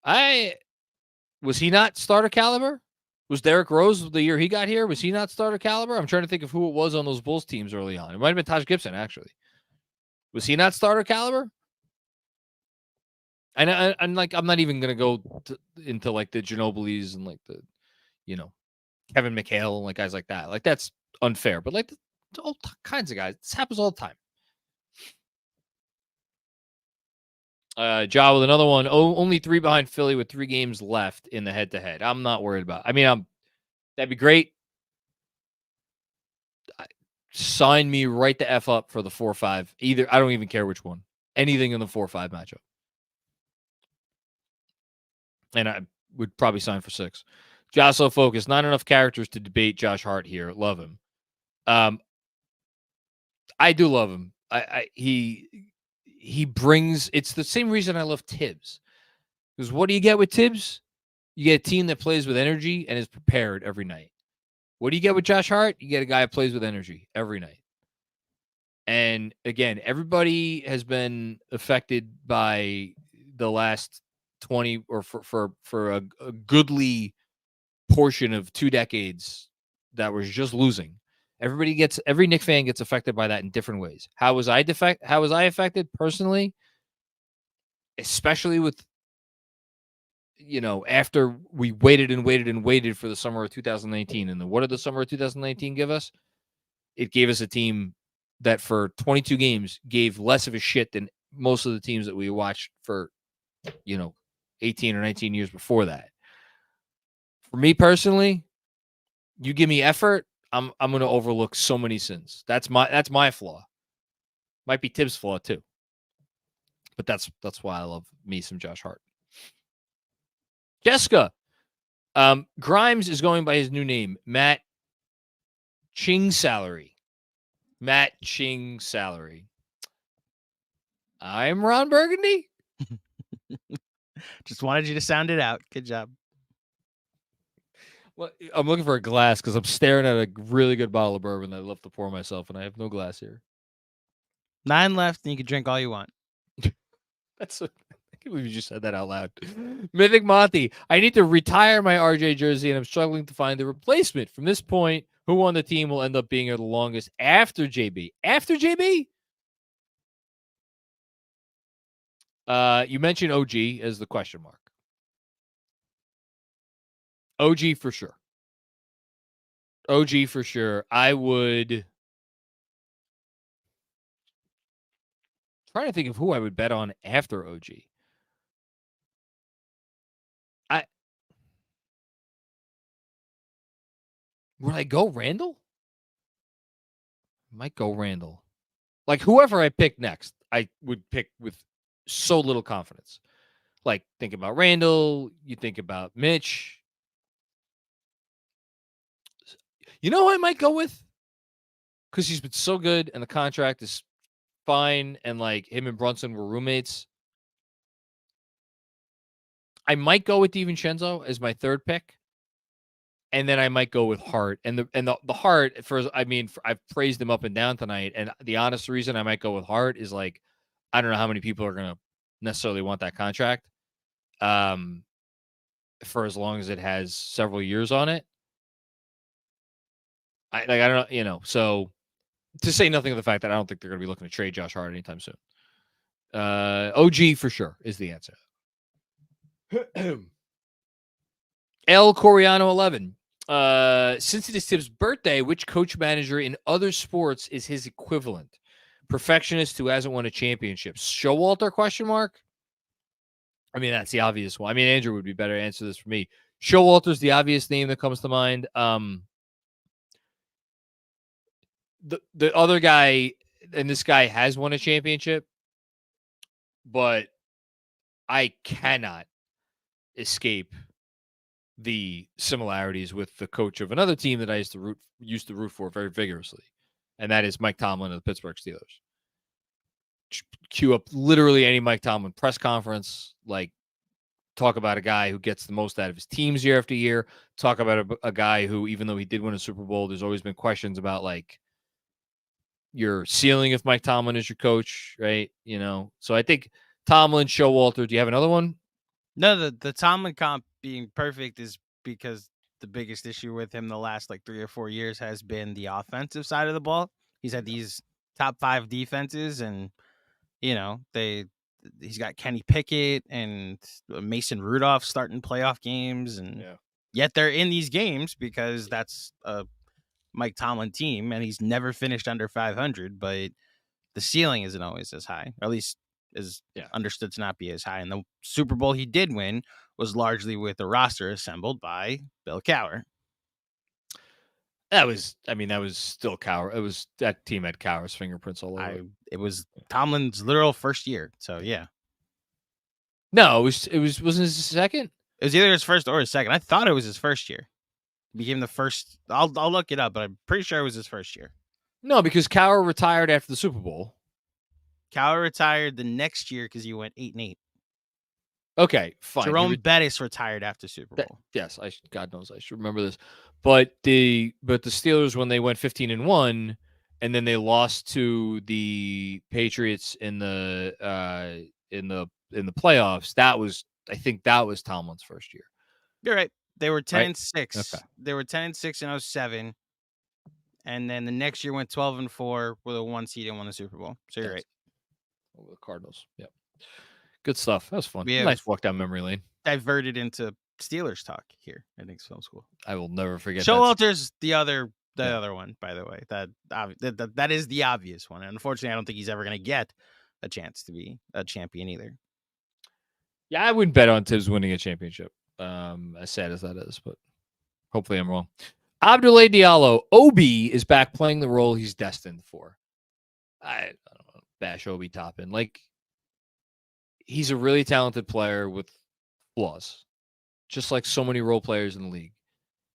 Was he not starter caliber? Was Derrick Rose the year he got here? Was he not starter caliber? I'm trying to think of who it was on those Bulls teams early on. It might have been Taj Gibson, actually. Was he not starter caliber? And I'm like, I'm not even gonna go into like the Ginobilis and like the, Kevin McHale and like guys like that. Like that's unfair, but like all kinds of guys. This happens all the time. Ja with another one. Only 3 behind Philly with 3 games left in the head-to-head. I'm not worried about. I mean, that'd be great. Sign me right the F up for the 4-5. Either I don't even care which one. Anything in the 4-5 matchup. And I would probably sign for 6. Josso focus. Not enough characters to debate Josh Hart here. Love him. I do love him. He brings. It's the same reason I love Tibbs. Because what do you get with Tibbs? You get a team that plays with energy and is prepared every night. What do you get with Josh Hart? You get a guy who plays with energy every night. And again, everybody has been affected by the last 20 or for a goodly portion of 2 decades that was just losing. Every Knicks fan gets affected by that in different ways. How was I affected personally? Especially with, after we waited and waited and waited for the summer of 2019. And then what did the summer of 2019 give us? It gave us a team that for 22 games gave less of a shit than most of the teams that we watched for, 18 or 19 years before that. For me personally, you give me effort, I'm going to overlook so many sins. That's my flaw. Might be Tibbs' flaw too. But that's why I love me some Josh Hart. Jessica. Grimes is going by his new name, Matt Ching Salary. Matt Ching Salary. I'm Ron Burgundy. Just wanted you to sound it out. Good job. Well, I'm looking for a glass because I'm staring at a really good bottle of bourbon that I love to pour myself, and I have no glass here. 9 left, and you can drink all you want. I can't believe you just said that out loud. Mythic Monty, I need to retire my RJ jersey, and I'm struggling to find the replacement. From this point, who on the team will end up being here the longest after JB? After JB? You mentioned OG as the question mark. OG for sure. OG for sure. I would try to think of who I would bet on after OG. Would I go Randle? Might go Randle. Like whoever I pick next, I would pick with so little confidence. Like think about Randle, you think about Mitch. You know who I might go with? Because he's been so good and the contract is fine and like him and Brunson were roommates. I might go with DiVincenzo as my 3rd pick. And then I might go with Hart. And the Hart, I've praised him up and down tonight. And the honest reason I might go with Hart is like, I don't know how many people are going to necessarily want that contract for as long as it has several years on it. I don't know, so to say nothing of the fact that I don't think they're going to be looking to trade Josh Hart anytime soon. OG for sure is the answer. El Coriano 11. Since it is Tibbs' birthday, which coach manager in other sports is his equivalent? Perfectionist who hasn't won a championship. Showalter, question mark? I mean, that's the obvious one. I mean, Andrew would be better to answer this for me. Showalter's the obvious name that comes to mind. The other guy, and this guy has won a championship, but I cannot escape the similarities with the coach of another team that I used to root for very vigorously, and that is Mike Tomlin of the Pittsburgh Steelers. Cue up literally any Mike Tomlin press conference, like talk about a guy who gets the most out of his teams year after year. Talk about a guy who, even though he did win a Super Bowl, there's always been questions about like your ceiling if Mike Tomlin is your coach, right? So I think Tomlin, Showalter. Do you have another one? No, the Tomlin comp being perfect is because the biggest issue with him the last like 3 or 4 years has been the offensive side of the ball. He's had these top 5 defenses, and he's got Kenny Pickett and Mason Rudolph starting playoff games, and Yet they're in these games because that's a Mike Tomlin team, and he's never finished under 500. But the ceiling isn't always as high, or at least is understood to not be as high. And the Super Bowl he did win was largely with a roster assembled by Bill Cowher. That was still Cowher. It was that team had Cowher's fingerprints all over. It was Tomlin's literal first year. So yeah. No, wasn't his second? It was either his first or his second. I thought it was his first year. He became the first. I'll look it up, but I'm pretty sure it was his first year. No, because Cowher retired after the Super Bowl. Cowher retired the next year because he went 8-8. Okay, fine. Jerome Bettis retired after Super Bowl. Yes, God knows I should remember this. But the Steelers, when they went 15-1, and then they lost to the Patriots in the playoffs, I think that was Tomlin's first year. You're right. They were 10-6. Okay. They were 10-6 in 2007. And then the next year went 12-4 with a 1 seed and won the Super Bowl. So you're right. Over the Cardinals. Yep. Good stuff. That was fun. We Nice walk down memory lane. Diverted into Steelers talk here at Knicks Film School. I will never forget. Showalter's the other one, by the way. That is the obvious one. And unfortunately, I don't think he's ever going to get a chance to be a champion either. Yeah, I wouldn't bet on Tibbs winning a championship. As sad as that is, but hopefully I'm wrong. Abdoulaye Diallo, Obi is back playing the role he's destined for. I don't know, bash Obi Toppin. Like, he's a really talented player with flaws, just like so many role players in the league.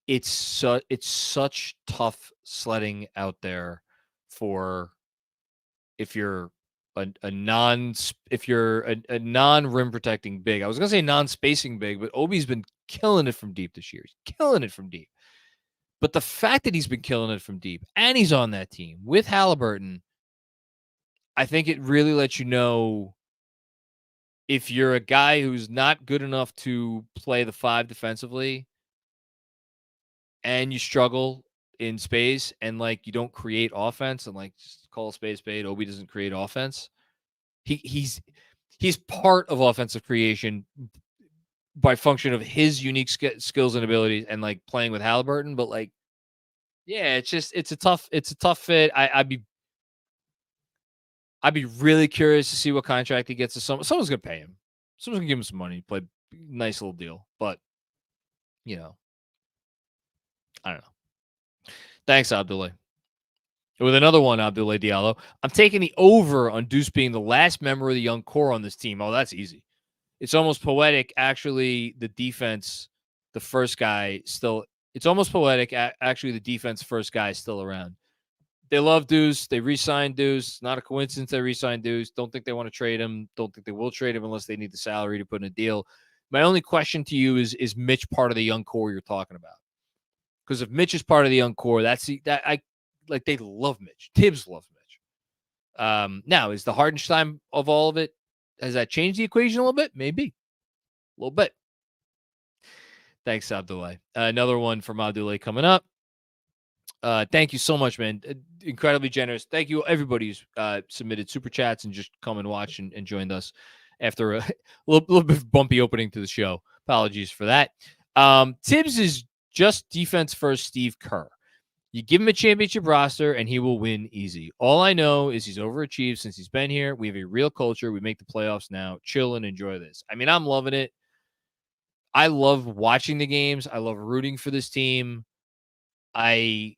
It's such tough sledding out there for if you're a non rim protecting big. I was gonna say non-spacing big, but Obi's been killing it from deep this year. He's killing it from deep. But the fact that he's been killing it from deep and he's on that team with Halliburton, I think it really lets you know if you're a guy who's not good enough to play the 5 defensively and you struggle in space and like you don't create offense and like just call a spade, Obi doesn't create offense. He's part of offensive creation by function of his unique skills and abilities and like playing with Halliburton. But like, yeah, it's a tough fit. I'd be really curious to see what contract he gets. Someone's gonna pay him. Someone's gonna give him some money. Play nice little deal, but I don't know. Thanks, Abdoulaye. With another one, Abdoulaye Diallo. I'm taking the over on Deuce being the last member of the young core on this team. Oh, that's easy. It's almost poetic. Actually, the defense, the first guy still. It's almost poetic. Actually, the defense first guy is still around. They love Deuce. They re-signed Deuce. Not a coincidence they re-signed Deuce. Don't think they want to trade him. Don't think they will trade him unless they need the salary to put in a deal. My only question to you is Mitch part of the young core you're talking about? Because if Mitch is part of the young core, they love Mitch. Tibbs loves Mitch. Now, is the Hardenstein of all of it, has that changed the equation a little bit? Maybe. A little bit. Thanks, Abdoulaye. Another one from Abdoulaye coming up. Thank you so much, man. Incredibly generous. Thank you, everybody who's submitted super chats and just come and watch and joined us after a little bit of bumpy opening to the show. Apologies for that. Tibbs is just defense first Steve Kerr. You give him a championship roster, and he will win easy. All I know is he's overachieved since he's been here. We have a real culture. We make the playoffs now. Chill and enjoy this. I mean, I'm loving it. I love watching the games. I love rooting for this team. I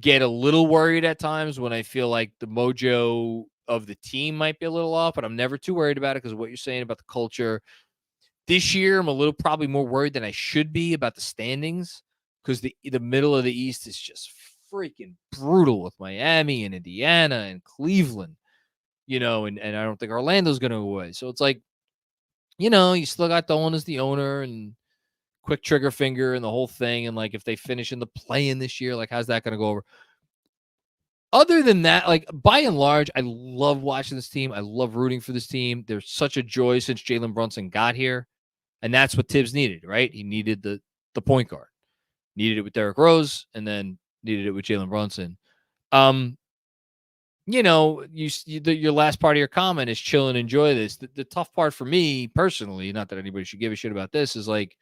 get a little worried at times when I feel like the mojo of the team might be a little off, but I'm never too worried about it because of what you're saying about the culture. This year, I'm probably more worried than I should be about the standings, because the middle of the East is just freaking brutal with Miami and Indiana and Cleveland, and I don't think Orlando's going to go away. So it's like, you still got Dolan as the owner and quick trigger finger and the whole thing. And like, if they finish in the play-in this year, like, how's that going to go over? Other than that, like, by and large, I love watching this team. I love rooting for this team. There's such a joy since Jalen Brunson got here. And that's what Tibbs needed, right? He needed the point guard. Needed it with Derrick Rose, and then needed it with Jalen Brunson. Your last part of your comment is chill and enjoy this. The tough part for me personally, not that anybody should give a shit about this, is like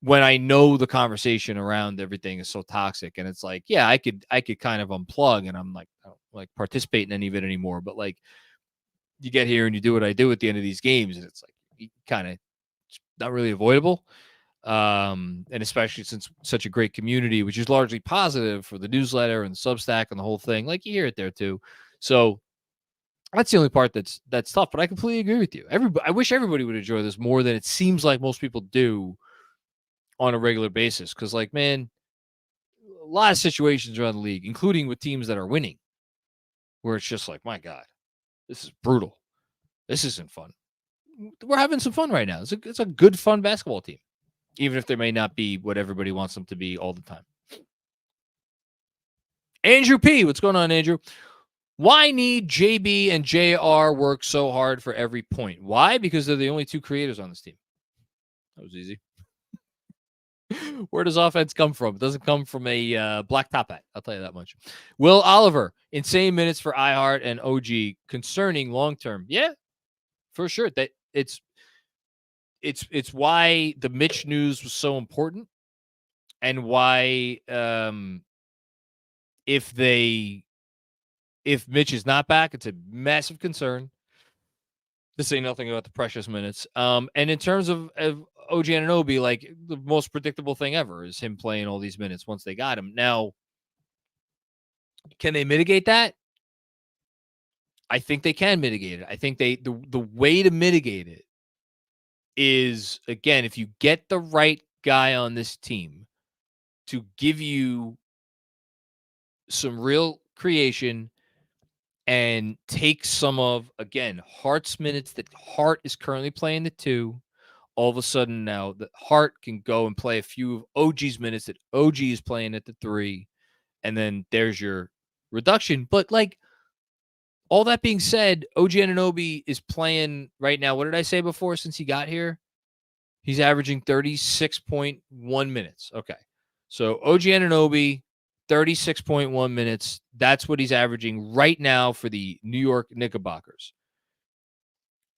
when I know the conversation around everything is so toxic, and it's like, yeah, I could kind of unplug, and I'm like, I don't like participate in any of it anymore. But like, you get here and you do what I do at the end of these games, and it's like kind of not really avoidable. And especially since such a great community, which is largely positive for the newsletter and the Substack and the whole thing, like you hear it there too. So that's the only part that's tough. But I completely agree with you. I wish everybody would enjoy this more than it seems like most people do on a regular basis. Because, like, man, a lot of situations around the league, including with teams that are winning, where it's just like, my God, this is brutal. This isn't fun. We're having some fun right now. It's a good, fun basketball team, even if they may not be what everybody wants them to be all the time. Andrew P. What's going on, Andrew? Why need JB and JR work so hard for every point? Why? Because they're the only two creators on this team. That was easy. Where does offense come from? It doesn't come from a black top hat. I'll tell you that much. Will Oliver, insane minutes for iHeart and OG, concerning long term. Yeah, for sure. That it's why the Mitch news was so important, and why if Mitch is not back, it's a massive concern. To say nothing about the precious minutes. And in terms of OG Anunoby, like, the most predictable thing ever is him playing all these minutes once they got him. Now, can they mitigate that? I think they can mitigate it. I think the way to mitigate it is, again, if you get the right guy on this team to give you some real creation and take some of, again, Hart's minutes that Hart is currently playing the 2. All of a sudden now that Hart can go and play a few of OG's minutes that OG is playing at the 3. And then there's your reduction. But, like, all that being said, OG Anunoby is playing right now. What did I say before since he got here? He's averaging 36.1 minutes. Okay. So OG Anunoby, 36.1 minutes. That's what he's averaging right now for the New York Knickerbockers.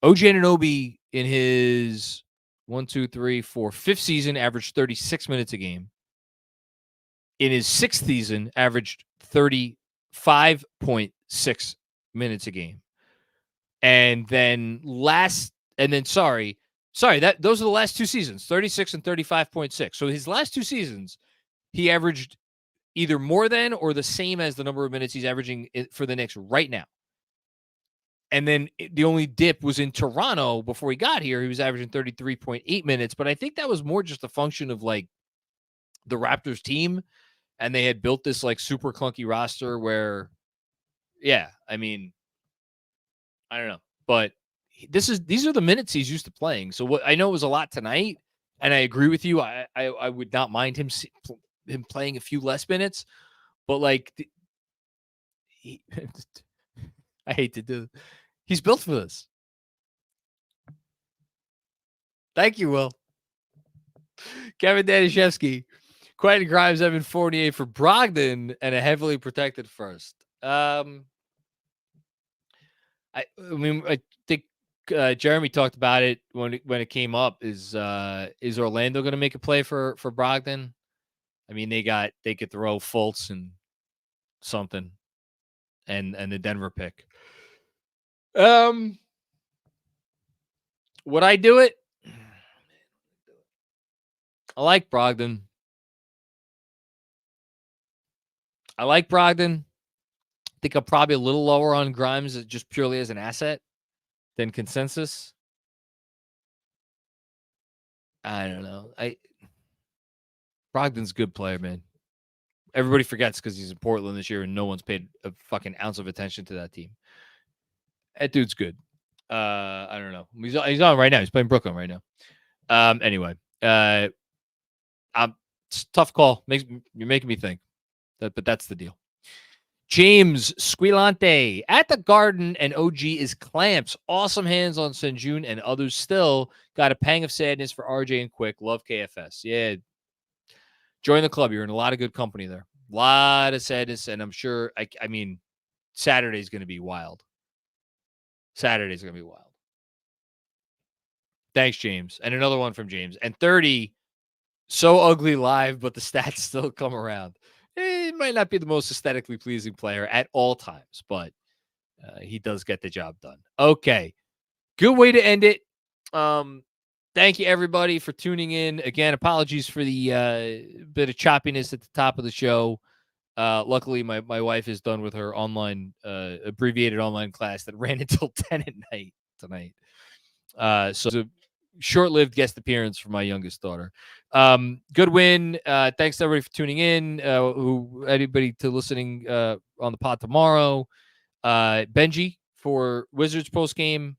OG Anunoby in his 5th season averaged 36 minutes a game. In his 6th season, averaged 35.6 minutes a game. And then those are the last 2 seasons, 36 and 35.6. So his last 2 seasons, he averaged either more than or the same as the number of minutes he's averaging for the Knicks right now. And then the only dip was in Toronto before he got here. He was averaging 33.8 minutes. But I think that was more just a function of, like, the Raptors team. And they had built this, like, super clunky roster where, yeah, I mean, I don't know. But these are the minutes he's used to playing. So what I know it was a lot tonight. And I agree with you. I would not mind him playing a few less minutes. But, like, I hate to do it. He's built for this. Thank you, Will. Kevin Danishevsky. Quentin Grimes, Evan Fournier for Brogdon and a heavily protected first. I think Jeremy talked about it when it came up. Is Orlando going to make a play for Brogdon? I mean, they could throw Fultz and something, and the Denver pick. Would I do it? I like Brogdon. I think I'm probably a little lower on Grimes just purely as an asset than consensus. I don't know. Brogdon's a good player, man. Everybody forgets because he's in Portland this year and no one's paid a fucking ounce of attention to that team. That dude's good. I don't know. He's on right now. He's playing Brooklyn right now. Anyway, it's a tough call. You're making me think. But that's the deal. James Squilante at the Garden and OG is clamps. Awesome hands on Senjun and others still. Got a pang of sadness for RJ and Quick. Love KFS. Yeah. Join the club. You're in a lot of good company there. A lot of sadness. And I'm sure, I mean, Saturday's going to be wild. Thanks, James. And another one from James. And 30, so ugly live, but the stats still come around. He might not be the most aesthetically pleasing player at all times, but he does get the job done. Okay. Good way to end it. Thank you, everybody, for tuning in. Again, apologies for the bit of choppiness at the top of the show. Luckily, my wife is done with her online, abbreviated online class that ran until 10 at night tonight. So it's a short-lived guest appearance for my youngest daughter. Good win. Thanks to everybody for tuning in. Anybody to listening on the pod tomorrow. Benji for Wizards post game.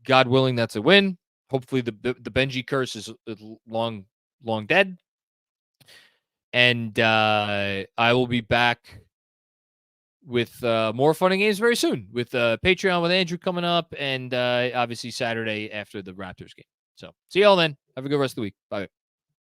God willing, that's a win. Hopefully, the Benji curse is long dead. And I will be back with more fun and games very soon, with Patreon with Andrew coming up, and obviously Saturday after the Raptors game. So see y'all then. Have a good rest of the week. Bye.